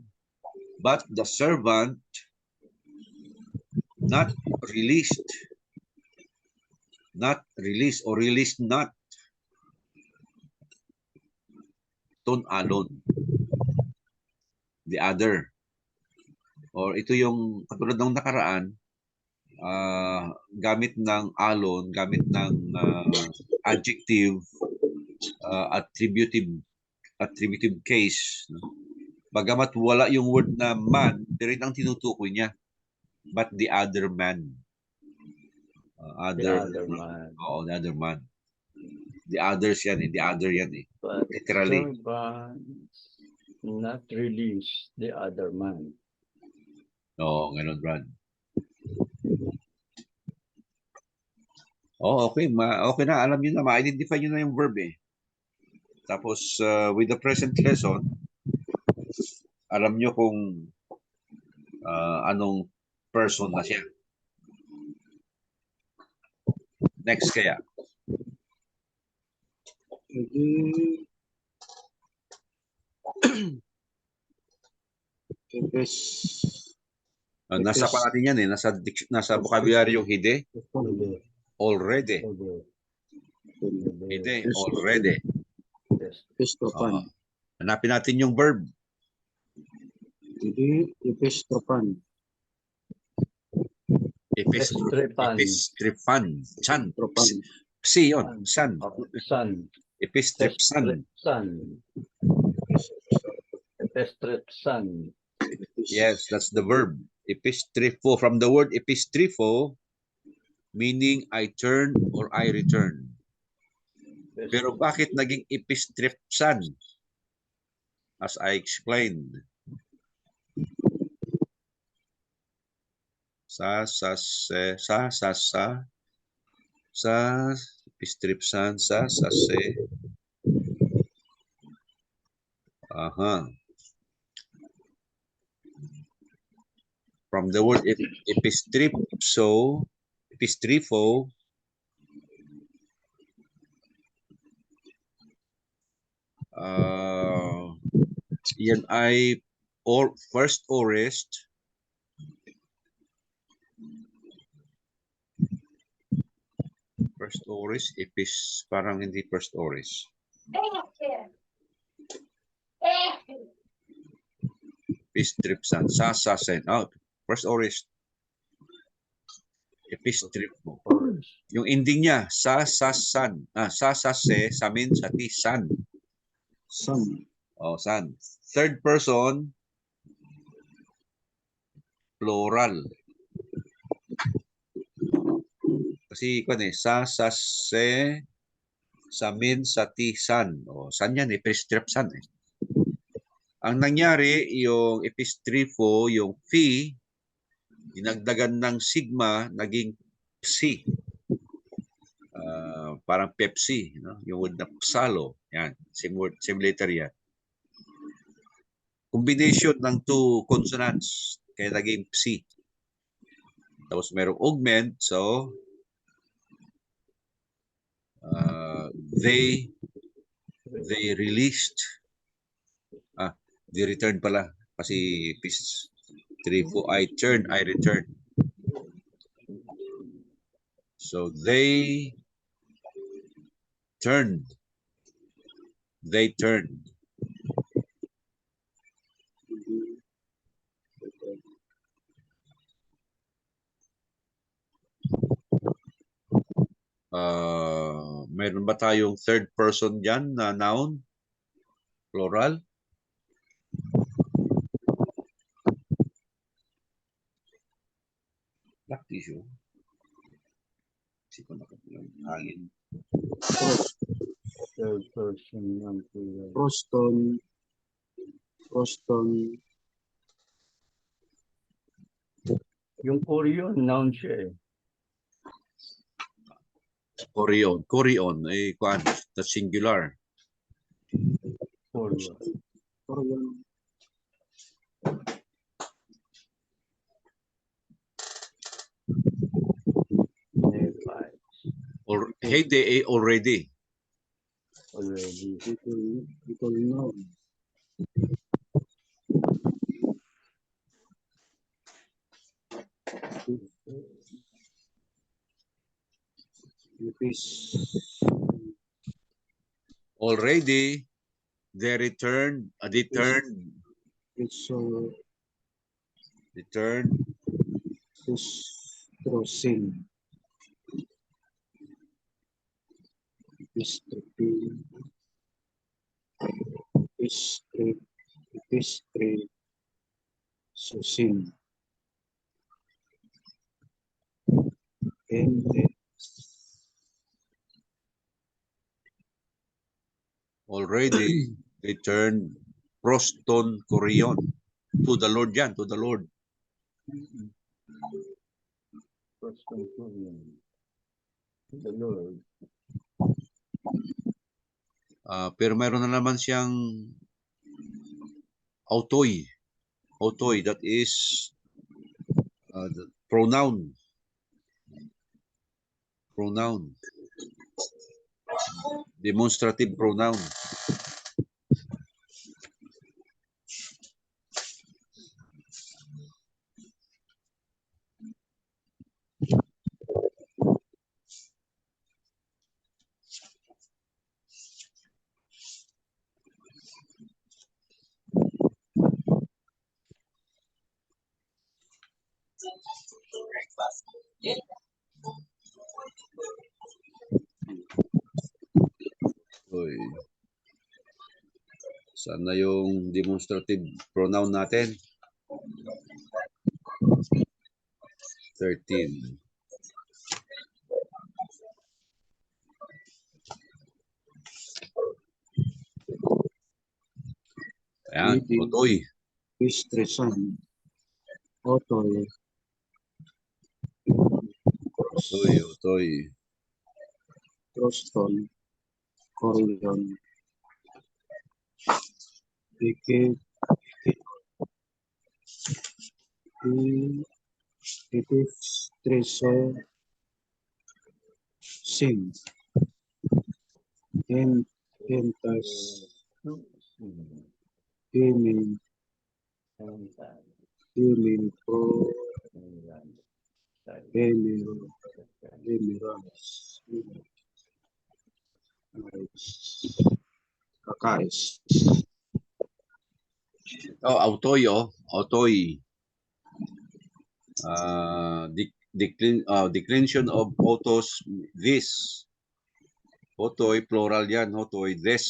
but the servant not released or released not ton alon, the other. Or ito yung katulad ng nakaraan, gamit ng alon, gamit ng adjective, attributive case. Bagamat wala yung word na man, pero ito ang tinutukoy niya. But the other man. The other man. Oo, the other man. The others yan eh. The other yan eh. But Literally. servant not release the other man. Oo, ganun, Brad. Okay. Okay na. Alam nyo na. Ma-identify nyo na yung verb eh. Tapos with the present lesson, alam nyo kung anong person na siya. Next kaya. Hindi. Epes. Nasa pa natin yan eh. Nasa vocabulary yung hide. Already. Hide. Already. Epistrophan. Hanapin natin yung verb. Hindi. Epistrophan. Epistrephan. Epistrephan. Chan. Epistrophan. Psi yun. San. Sun. Epistrepsan. Sun. Epistrepsan. Yes, that's the verb. Epistrepho. From the word epistrepho, meaning I turn or I return. Pero bakit naging epistrepsan? As I explained. Sa epistrepsan, sa se. Aha. From the word epistrepho, yan ay first aorist. First aorist, parang hindi first aorist. Epistrepsan, sasasen. Oh, first aorist. Epistrepho. Yung ending niya, sasasan. Sasase, samin, sati, san. Sun. Oh, san. Third person, plural. Kasi sasase, samin, sati, san. Oh, san yan eh, epistrepsan eh. Ang nangyari, yung epistrepho, yung phi, dinagdagan ng sigma, naging psi. Parang Pepsi, no? Yung word na psalo. Yan, same word, same letter yan. Combination ng two consonants, kaya naging psi. Tapos merong augment, so they released, they returned pala, kasi epistrepho, I turn, I return. So they turned. They turned. Meron ba tayong third person dyan na noun? Plural? Black tissue. Siko na yung hangin. Third person ng plural. Proston. Yung Korean, noun siya eh. Koreon, kuan, that's singular. Korean. Heyday already. Already. People know. Already, they returned. Returned. Prosing. Susin. And already returned proston Koreon. To the Lord yan, to the Lord. Proston Korean. To the Lord. Pero mayroon na naman siyang autoy. Autoy, that is the pronoun. Pronoun. Demonstrative pronoun. Uy. Saan na yung demonstrative pronoun natin? 13. Ayan, Pwede. otoy. Istresan. Otoy. Otoy, otoy. Troston. Corion. Dikit. Epistreso. Sin. Entas. Imin. Imin po. Emirans. Kakais. Oh, autoy, oh. Autoy. Declension of autos, this. Otoy, plural yan. Otoy, this.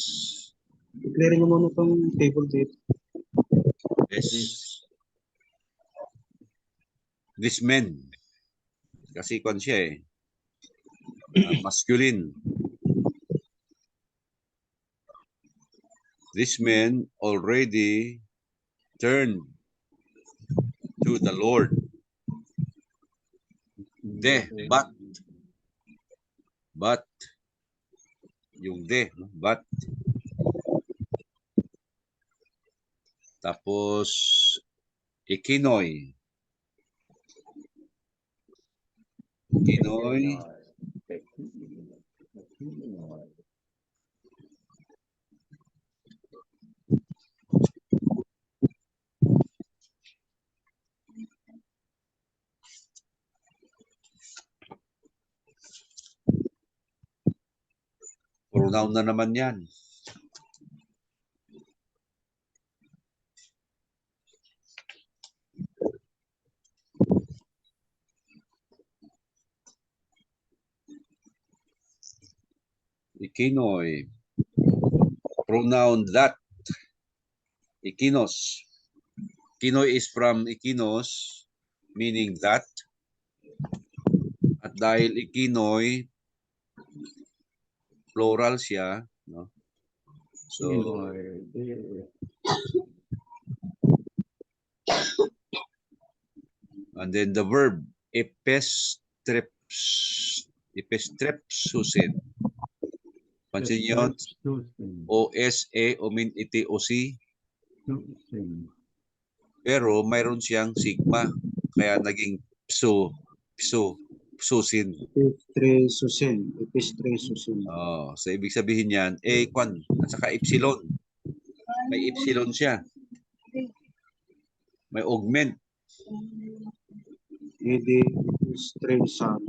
I-clearing mo muna itong table dito. This men. Kasi kwan siya eh. Masculine. This man already turned to the Lord. But, yung no? But, tapos, ikinoy. Ikinoy, pronoun na naman yan. Ikinoy. Pronoun that. Ikinos. Kinoy is from ikinos, meaning that. At dahil ikinoy, plural siya, no? So, and then the verb, epistrepsusin. Pansin nyo, O-S-E, O-M-I-T-O-C. Pero mayroon siyang sigma, kaya naging psusin. Epistresusin. So ibig sabihin niyan, kwan, at saka epsilon. May epsilon siya. May augment. Epistresan.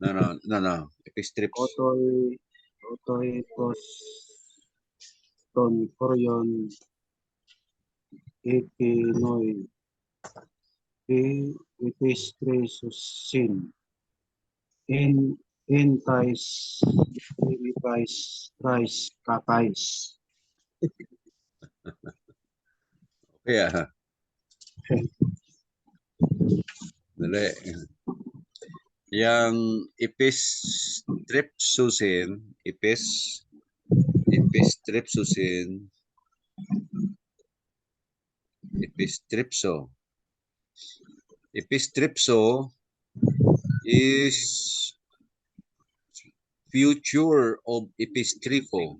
No. Epistrips. Otoy pos. Ton corion. Ikinoy. Epistresusin. Entais. Rice. Kakais. Kaya, dali. Yang epistrepsusin, epistrepso is future of epistrepho.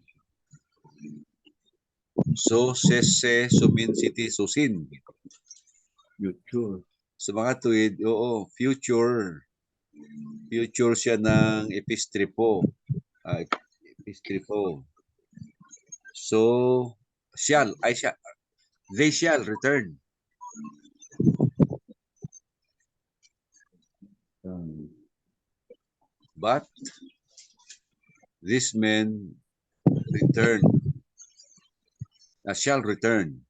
So, sese, sumin, siti, susin. Future. Sa mga tuwid, oo, future. Future siya ng epistripo. Epistripo. So, they shall return. But these men return. Shall return.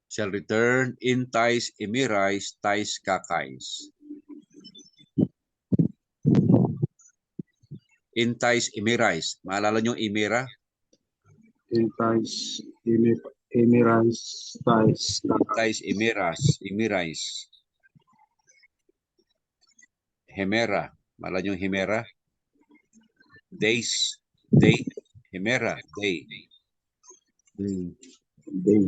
Shall return in tais emirais, tais kakais. In tais emirais. Maalala niyo emira? Intais, Emirais, Tais, Tais emirais. Hemera. Maalala niyo hemera? Days, day, hemera, day. Day.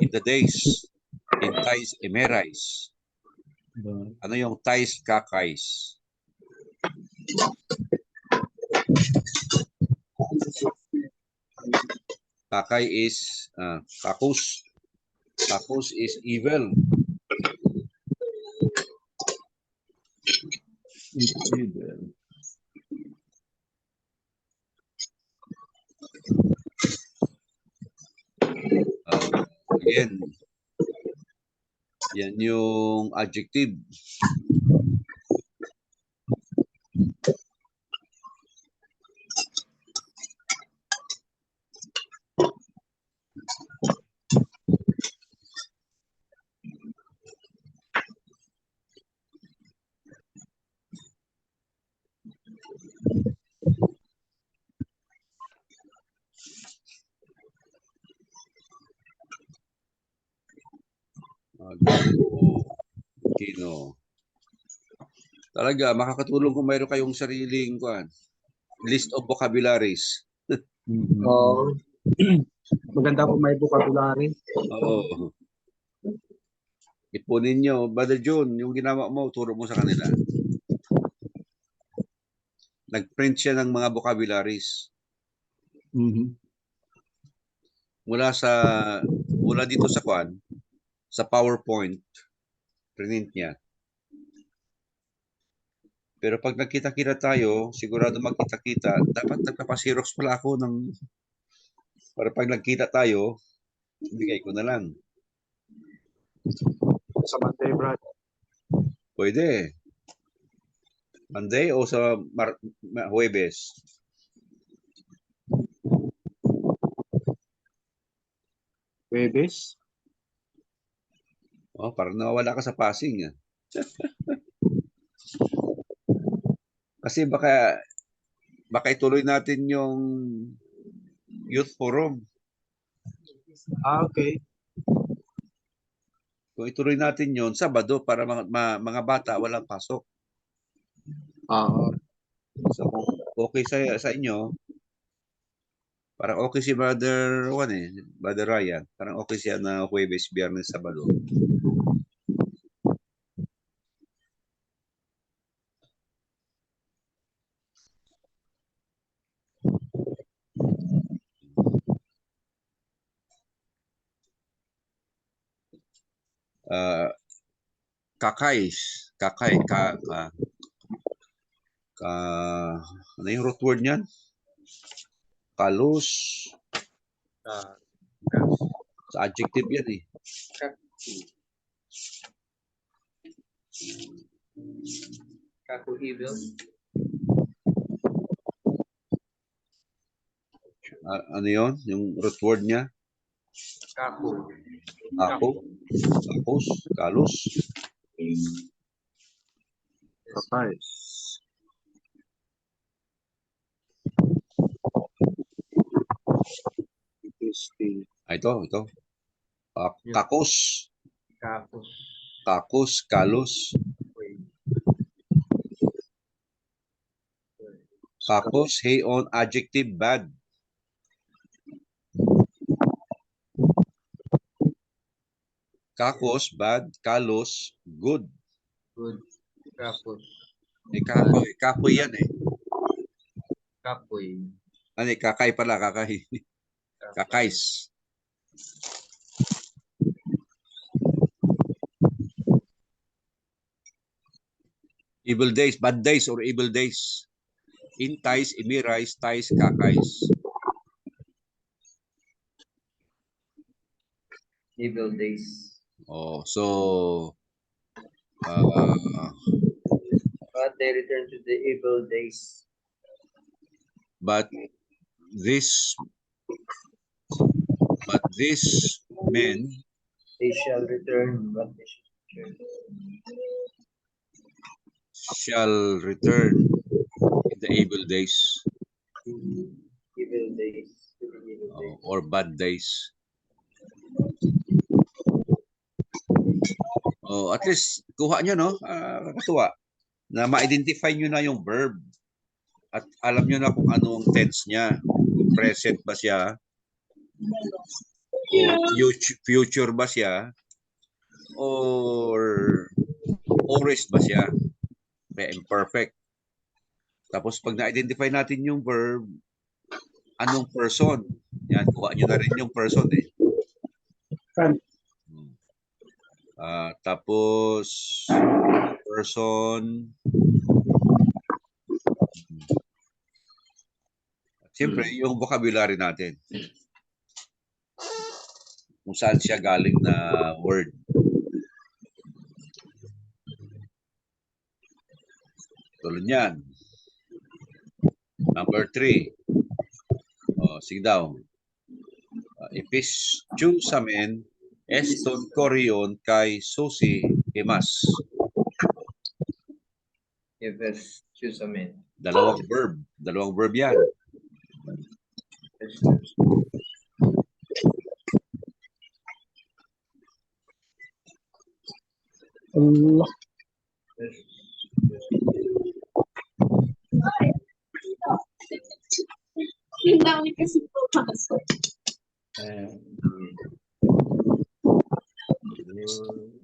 In the days, in tais emerais. Ano yung tais kakais? Kakay is kakus. Kakus is evil. Again, yan yung adjective. Kino. Talaga, makakatulong kung mayroon kayong sariling list of vocabularies. Oo. Maganda po may vocabulary. Oo. Ipunin nyo. Brother John, yung ginawa mo, turo mo sa kanila. Nag-print siya ng mga vocabularies. Mula dito sa PowerPoint, print niya. Pero pag nagkita-kita tayo, sigurado magkita-kita, dapat nagpapasirox pala ako para pag nagkita tayo, bigay ko na lang. Sa Monday, Brad. Pwede. Monday o sa Huwebes? Webes. Oh, parang nawawala ka sa Pasig. Kasi baka ituloy natin yung youth forum. Okay. Kung ituloy natin yon Sabado para mga bata walang pasok. So, okay sa inyo. Parang okay si Brother Brother Ryan. Parang okay siya na Huwebes, Biyernes, Sabado. Ano yung root word niyan? Kalos. Sa adjective yan eh. Kakuhibel. Ano yun? Yung root word niya? Kaku. Kapos. Kalos. Okay. Ito. Kakos. Kapus. Kakos. Kalos. Kakos. Hey on adjective bad. Kakos, bad. Kalos, good. Good. Kapos. Kapoy yan eh. Kapoy. Ano eh, kakay pala, kakay. Kakays. Evil days, bad days or evil days. Intais, imirais, tais, kakays. Evil days. Oh, so uh, But they return to the evil days. but this men They shall return, but they shall return in the evil days evil days. Evil days. or bad days. Oh, at least kuha nyo, no? Nakakatuwa na ma-identify nyo na yung verb at alam nyo na kung ano ang tense niya. Kung present ba siya o future ba siya or aorist ba siya. Kaya imperfect. Tapos pag na-identify natin yung verb, anong person? Yan, kuha nyo na rin yung person eh. Tapos person. Siyempre, yung vocabulary natin. Kung saan siya galing na word. Tulad yan. Number 3. Sige daw. Epistusamen eston korion kay susi imas. Epistusamen. Dalawang verb yan.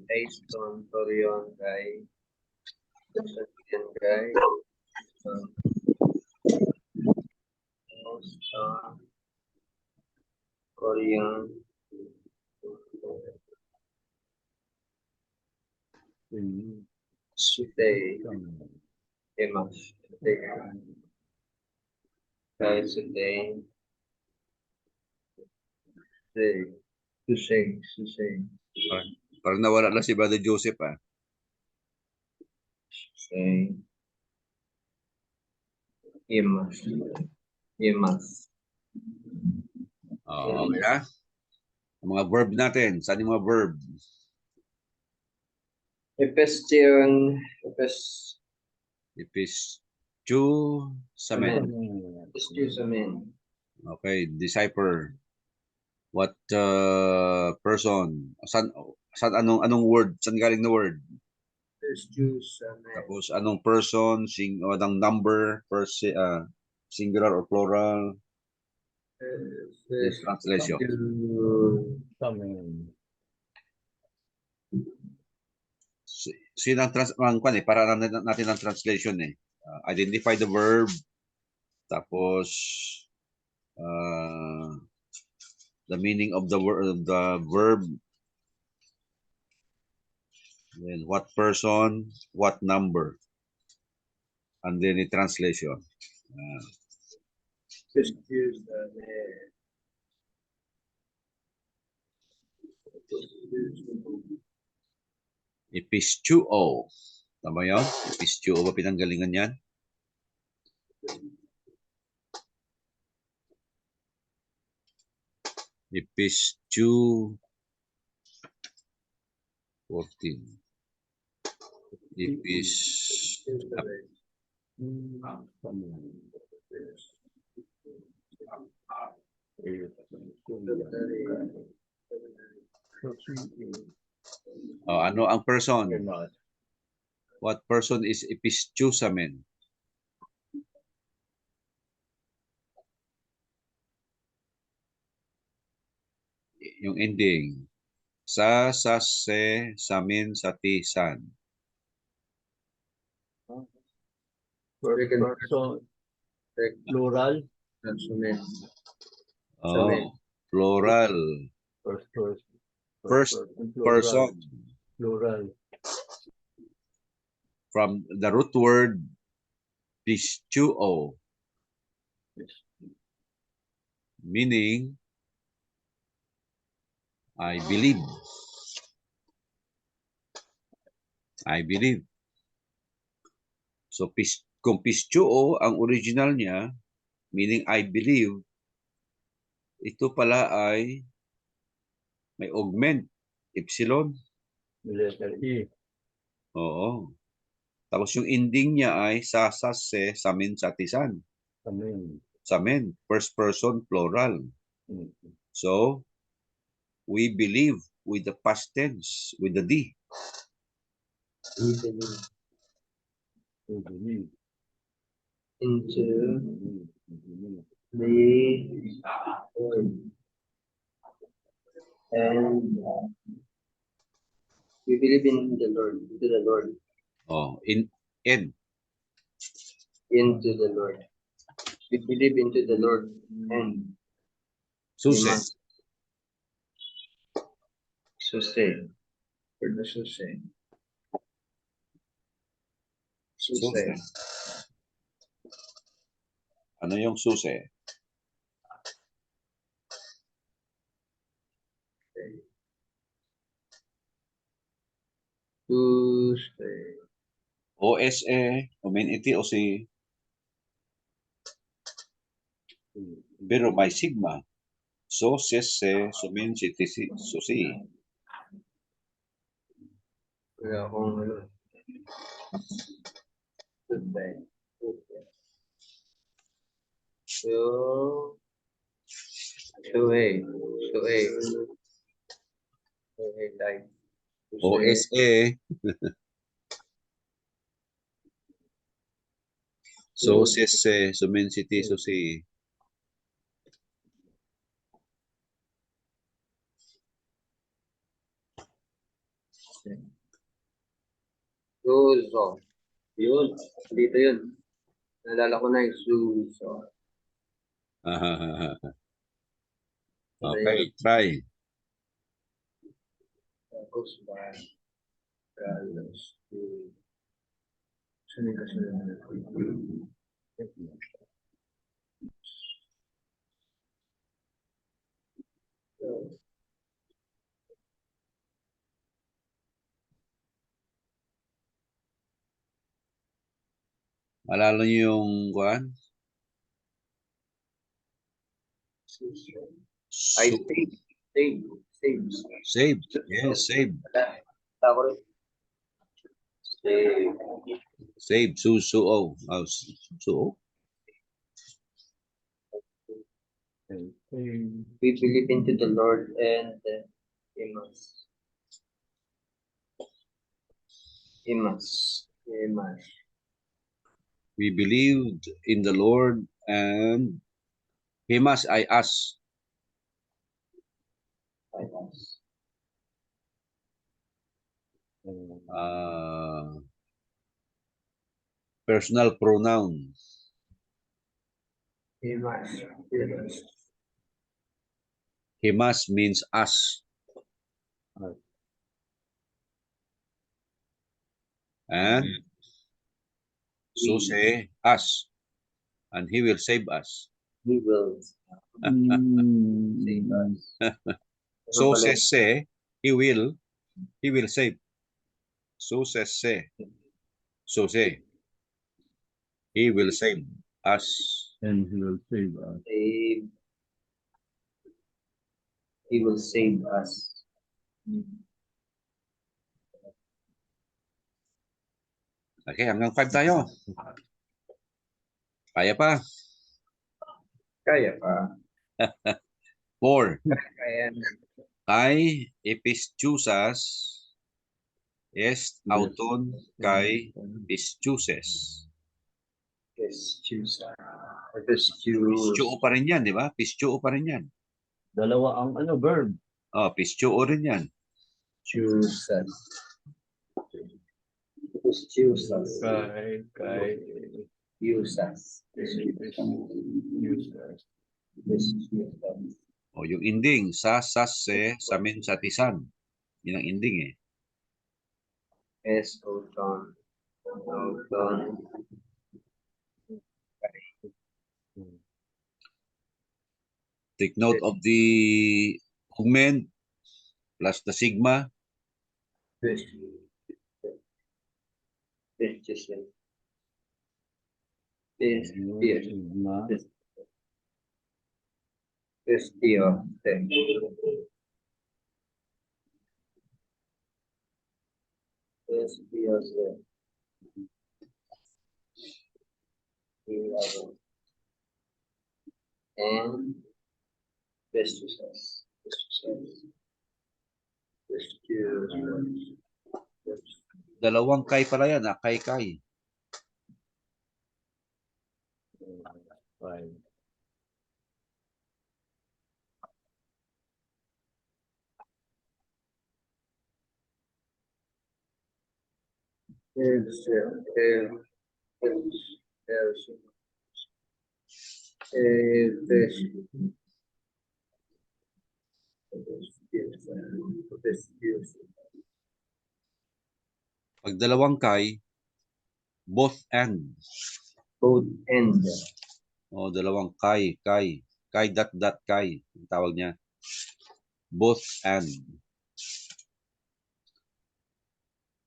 Eston korion kay Korean Sutay Emas kay Sutay Susay Parang nawala na si Brother Joseph ah. Susay Emas Okay na? Ang mga verb natin. Saan yung mga verb? Epistusamen Okay, decipher. What person? Saan anong word? Saan galing na word? Tapos anong person, anong number, singular or plural? Translation. Sino ang para natin ang translation eh. Identify the verb. Tapos the meaning of the verb. Then what person, what number. And then the translation. Epistuo. Tama yun? Epistuo ba pinanggalingan yan? Epistu 14. Ano ang person? What person is epistusamen? Yung ending. Sa se samin sati san. First Second. person, Correct. plural. Sumen. Oh, Samin. plural. First person. First plural. person. Plural. From the root word pistuo, meaning I believe. I believe. So kung pistuo ang original niya, meaning I believe, ito pala ay may augment, epsilon. Letter E. Oo. Tapos yung ending niya ay sasase samin satisan. Samin. Samin, first person plural. Mm. So, we believe with the past tense, with the D. We believe We believe. into We believe. the Lord. And we believe in the Lord, into the Lord, Oh, in N. into the Lord. We believe into the Lord and Suses. sustain. For the sustain. Sustain. Ano yung suse? Sustain. OSE, uminiti o si, pero may sigma. So, sese, sumin, sitisi, susi. Wala akong ano. Sustain. So, like. OSE. So, sese, sumin, siti, susi. Suso. Yun. Dito yun. Nalala ko na yung suso. Okay, try. Tapos ba? Carlos. Saan yung kasunod? Malalo niyo yung kuan? I save. Save. Save. Yes, save. Ako rin. Save. Save. Susuo. Susuo? We believe into the Lord and Imas. We believed in the Lord and Himas ay us. Personal pronoun. Imas. Himas means us. And Suse, us. And he will save us. We will save us. So says say, he will save. So says say, so say, he will save us. And he will save us. He will save us. Okay, hanggang 5 tayo. Kaya pa. Kaya pa. 4. Kaya. Kai epistiusas est auton kai pistiuses. Pistuo pa rin yan, di ba? Pistuo pa rin yan. Dalawa ang verb. Oh, pistuo rin yan. Jesus. Jesus. Kay Jesus. Jesus. Jesus. O yung ending, sa, se, samin, satisan. Yun ang ending eh. Es auton. Auton. Take note of the augment plus the sigma. Christian. Christian. Sigma. Christian. And Christus. Dalawang kay pala yan, kay. Five. Pag dalawang kay, both and. Both end. O dalawang kay. Kay dot kay. Ang tawag niya. Both and.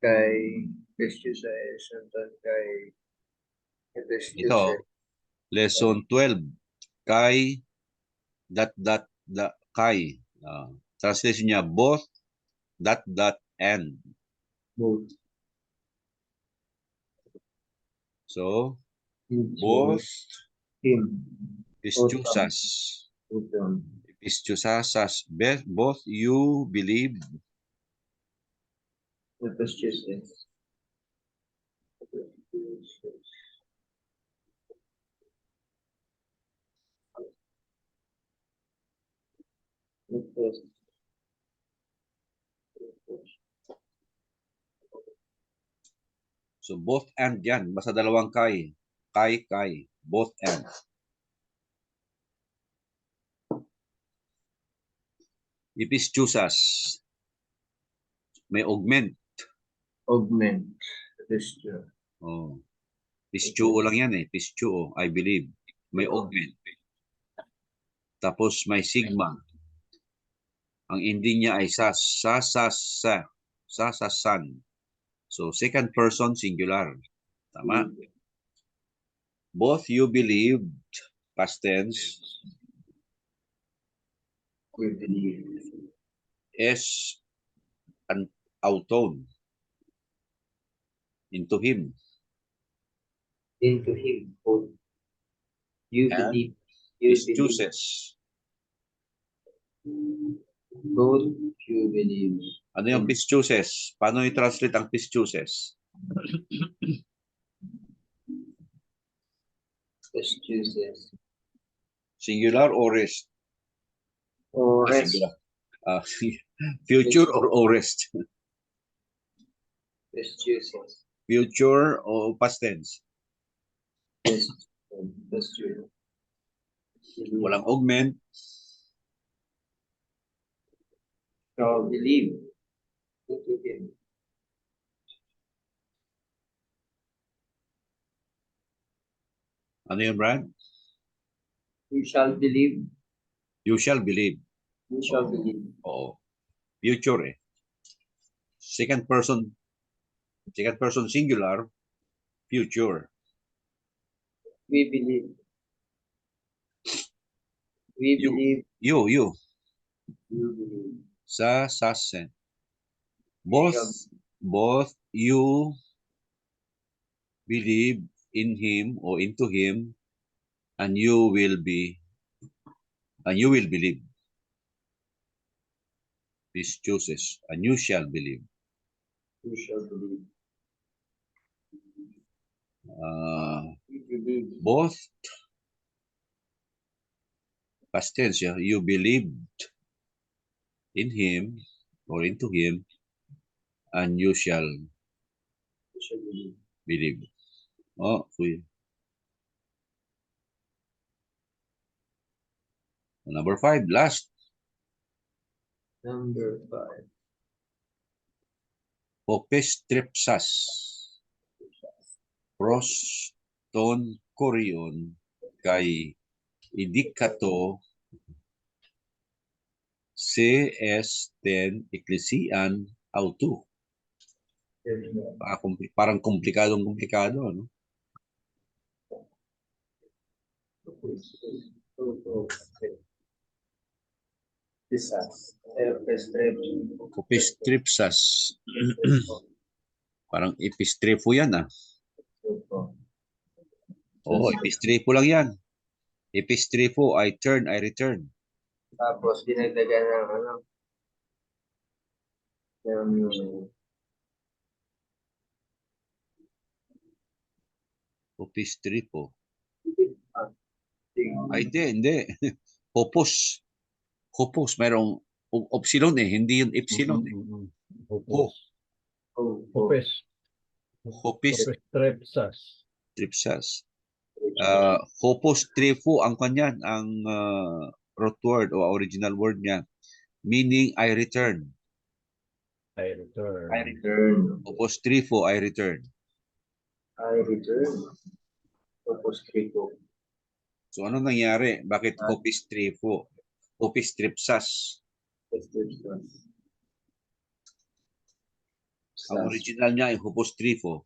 Kay Christus kay Ito, lesson 12. Kay dot kay. Translation niya, both dot and. both. So, both Him. pistiusas. Pistiusas. Both you believe. So, both and yan. Basta dalawang kay. Kay. Both and. Ipistiusas. May augment. Augment. Oh. Pistuo lang yan eh. Pistuo, I believe. May augment. Tapos may sigma. Ang ending niya ay sas. Sasasan. So, second person singular. Tama? Both you believed, past tense, We believe. is an auton. Into him. Into him. Both. You And believe. Pistiuses. Both you believe. Ano yung pistiuses? Paano i-translate ang pistiuses? Christus. Singular or rest? Or rest. Singular. Future or orest? Christus. Future or past tense? Walang augment. So believe into him. Ano yun, Brad? You shall believe. You shall believe. You shall believe. Oo. Future eh. Second person singular, future. We believe. We You. believe. You. You believe. Sasen. Both you believe in him or into him, and you will believe. This chooses, and you shall believe. You shall believe. We believe. Both past tense, yeah, you believed in him or into him, and you shall believe. Oh, kuya. Number 5, last. Number 5. Hopestrepsas. Pros ton korion kay idikato CS10 Ecclesian auto. Parang komplikado, no? Hopestrepsas. Parang epistrepho yan, ah. Oo, epistrepho lang yan. Epistrepho, I turn, I return. Tapos dinagdagan ng ano, ng Hopestrepho. thing. Ay, hindi. Hopos. Hopos, mayroong opsilon eh, hindi yung epsilon eh. Hopes. Hopes. Hopestrepsas. Hopestrepsas. Hopostrepho ang kanyan, ang root word o original word niya, meaning I return. I return. I return. Hopostrepho, I return. I return. Hopostrepho. So ano nangyari? Bakit hopostrepho? Hopestrepsas. Ang original niya ay hopostrepho.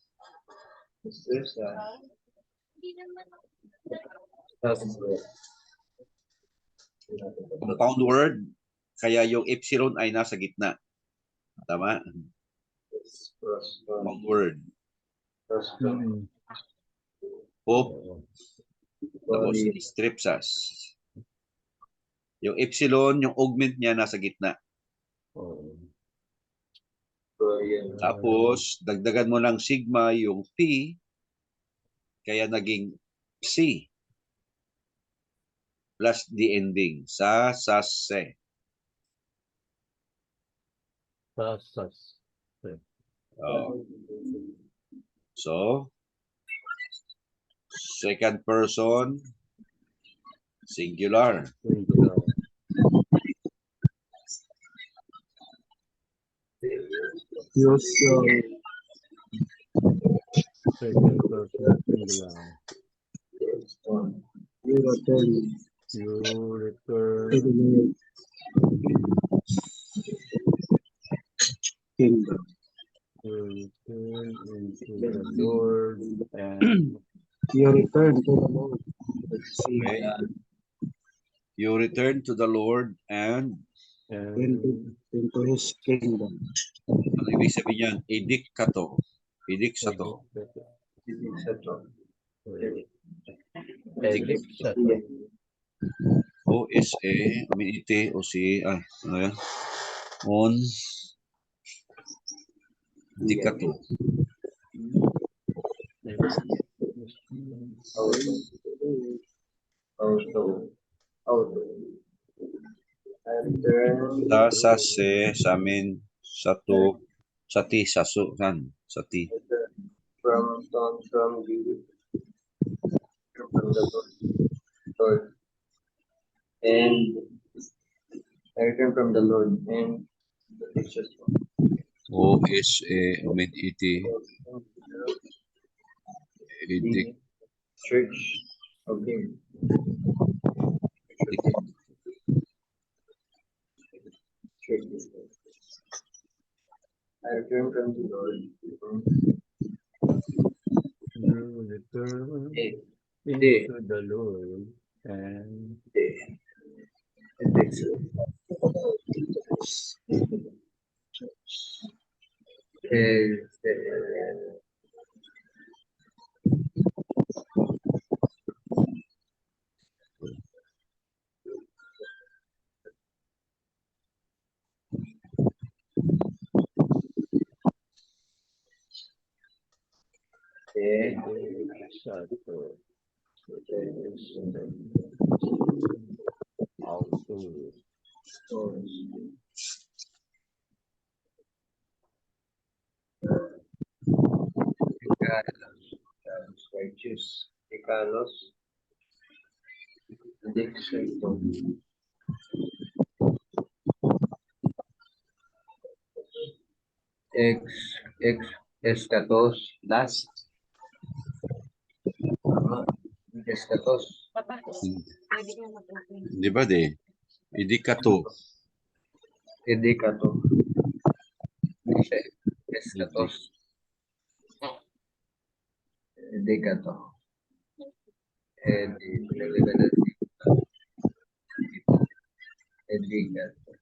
Compound word, kaya yung epsilon ay nasa gitna. Tama? Compound word. Hop, tapos strepsas. Yung epsilon, yung augment niya nasa gitna. Tapos, dagdagan mo ng sigma yung P, kaya naging psi. Plus the ending. Sase. Sasas. So, second person, singular. Diyos, Second person singular. you return You to return the Lord. Kingdom. into the Lord and You return to the Lord. Okay. You return to the Lord and Into His kingdom. ang ibig sabihin yan, idikkato. Idiksato. O-S-A, uminite, O-C, ano yan? On, dikato. Sase, sa amin, sato, sati, saso, san, sati. From the Lord. And I return from the Lord and the pictures. O-S-A, uminite, idik, Church of Him. I return from the Lord. you return Day. into the Lord and righteous. Ikalos. Dexito. Ex, eskatos, last. Eskatos. Di ba de? Idikato. Edekato. Eskatos. Edekato. Edekato.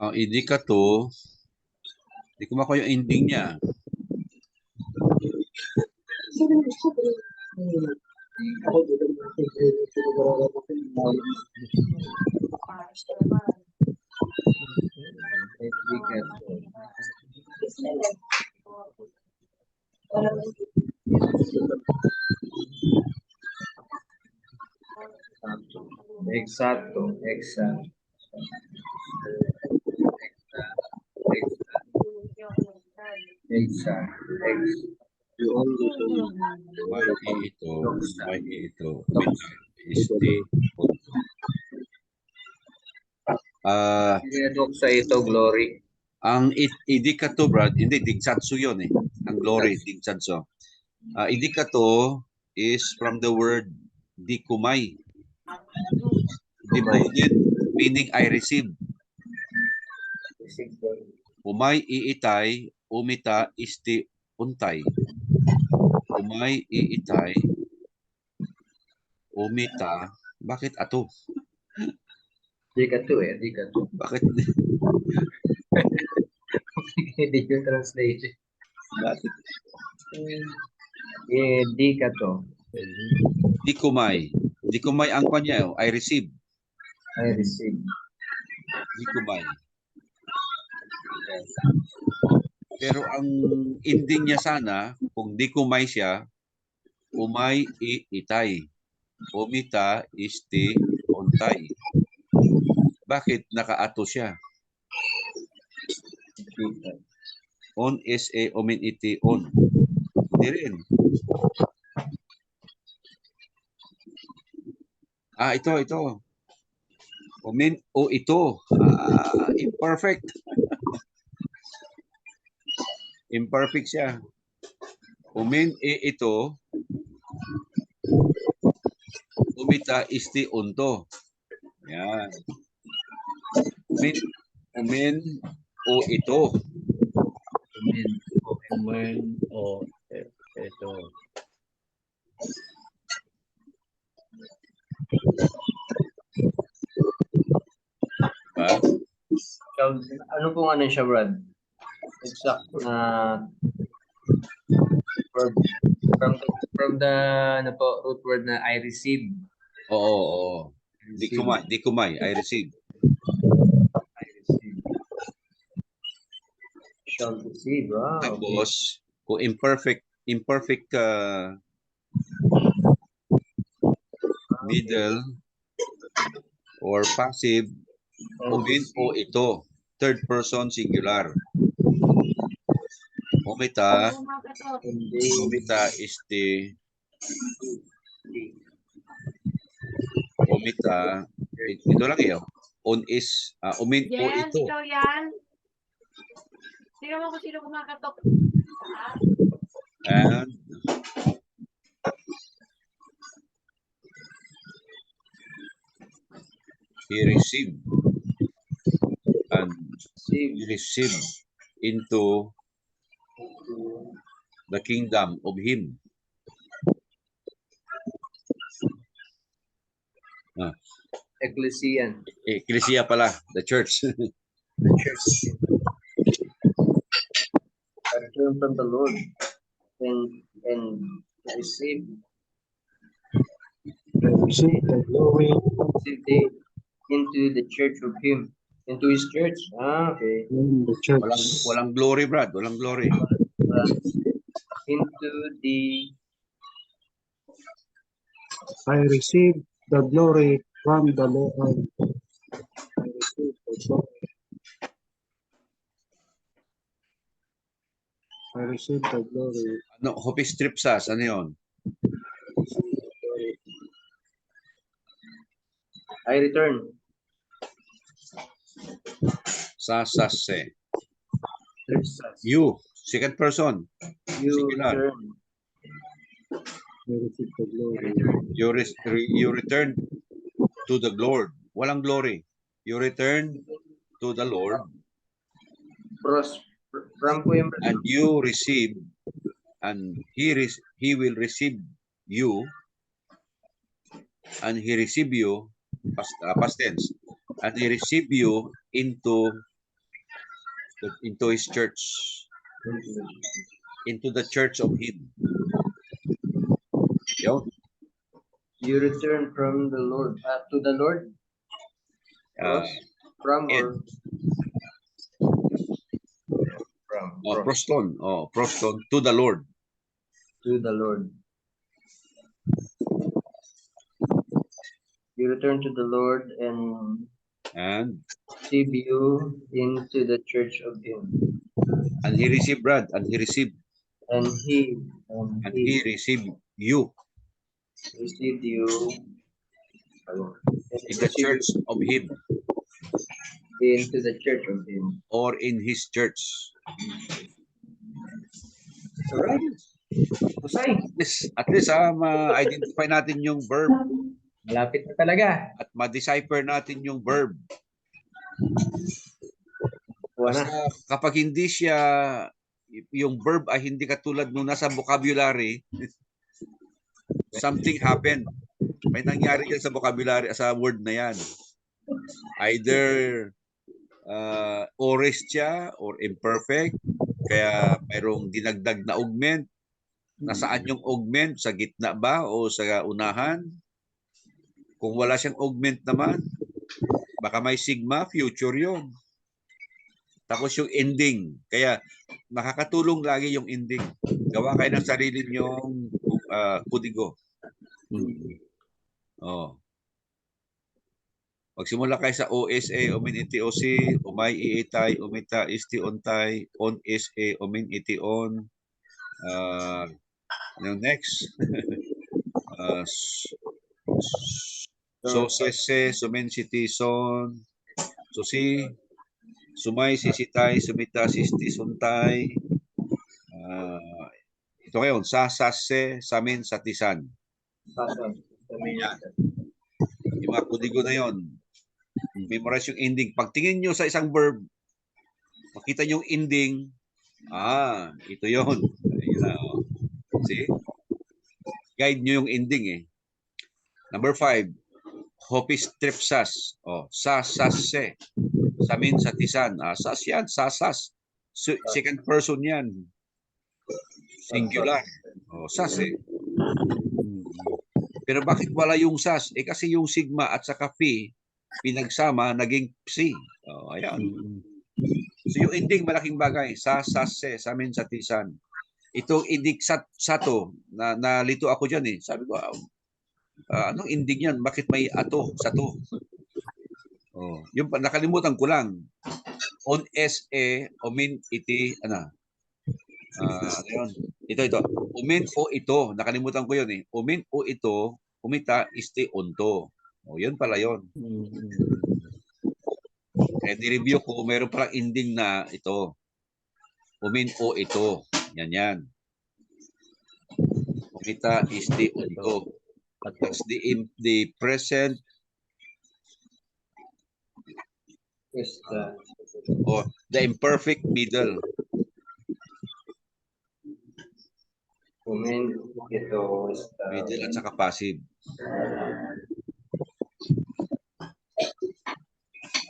Ang idikato, di ko makuha yung ending niya. Exacto, exacto. Exacto. May ito, may ito. Este, Doksa ito, glory. ang idikato, Brad, hindi, digsatsu yun eh. Ang glory, digsatsu. Idikato is from the word dikumay. Devoted, meaning I receive. Umay iitay, umita isti untay. Umay iitay, umita, bakit ato? Dikato eh, dikato. Bakit? Hindi yung translation. Bakit? Dikato. Dikumay. Dikumay ang kanya, I receive. I receive. Dikumay. Pero ang ending niya sana, kung dikumay siya, umay iitay. Umita isti untay. Bakit nakaato siya? On is a omin iti on. Hindi rin. Ito. Omin o ito. Imperfect. Imperfect siya. Umin ito. Umita isti unto. Yan. Umin o ito. Umen o ito. So, ano pong ano siya, Brad? Exact na verb. From the ano po, root word na I receive. Oo. Dikumay. I receive. I receive. Shall receive. Wow. Tapos, kung imperfect middle or passive, umin o ito. Third person singular. Umita isti. Umita. Ito lang yun. On is, umin o ito. Ikaw yan. Tingnan mo kung sino kumakatok. And he received into the kingdom of him. Ecclesia pala, the church. The church. I return from the Lord and receive Receive the glory into the church of him into his church. Okay. in the church. Walang glory, Brad. Walang glory. Into the I received the glory from the Lord. I received the glory. I received the glory. Ano, hopistripsas, ano yun? I return. Sasase. Tripsas. You, second person. You Singular. return. I received the glory. You return to the Lord. Walang glory. You return to the Lord From whom and you receive, and he will receive you, and he receive you, past tense, and he receive you into his church, into the church of him. Yun. you return from the Lord to the Lord? Uh, From in. or from? proston to the Lord. To the Lord. You return to the Lord and And receive you into the church of him. he received, Brad, and he received, And he received you received you in the church of him, into the church of him. or in his church. Alright. Husay. At least ma-identify natin yung verb Malapit na talaga. at ma-decipher natin yung verb. Wala. Basta kapag hindi siya, yung verb ay hindi katulad nung nasa vocabulary, something happened. May nangyari yan sa vocabulary, sa word na yan. Either ores siya or imperfect, kaya mayroong dinagdag na augment. Nasaan yung augment? Sa gitna ba o sa unahan? Kung wala siyang augment naman, baka may sigma, future yun. Tapos yung ending. Kaya makakatulong lagi yung ending. Gawa kayo ng sarili niyong kudigo. Oh. Magsimula kayo sa OSA, Omin Iti OC, Umay Iitay, Umita Isti Ontay, On SA, Omin Iti On. Next. So sese, sumen sitison, susi, sumay sisitay, sumita sisti suntay. Ito ngayon, sasase, samin, satisan. Yan. Yung mga kudigo na yon. Memorize yung ending. Pagtingin nyo sa isang verb, makita nyo yung ending, ito yon. See? Guide nyo yung ending eh. Number 5, hopistripsas. Sasase. Samin satisan. Sas yan, sasas. Second person yan. Singular. Sas eh. Pero bakit wala yung sas? Kasi yung sigma at saka phi, pinagsama, naging psi. Ayan. So yung ending, malaking bagay. Sasase, samin satisan. Itong ending sato, nalito ako dyan eh. Sabi ko, anong ending yan? Bakit may ato, sato? Yung nakalimutan ko lang. On SA, omin iti, yun. Ito. Umin o ito. Nakalimutan ko yun eh. Umin o ito, umita isti onto. Yun pala yun. Kaya ni-review ko, meron palang ending na ito. Umin o ito. Yan. Umita isti onto. That's the present or the imperfect middle. Middle at saka passive.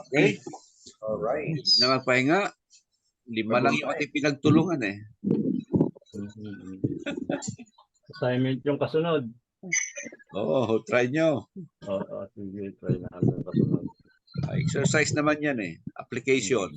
Okay? Alright. Na magpahinga, 5 lang yung ating pinagtulungan eh. Assignment yung kasunod. Try nyo. Sige, try namin kasunod. Exercise naman yan eh. Application.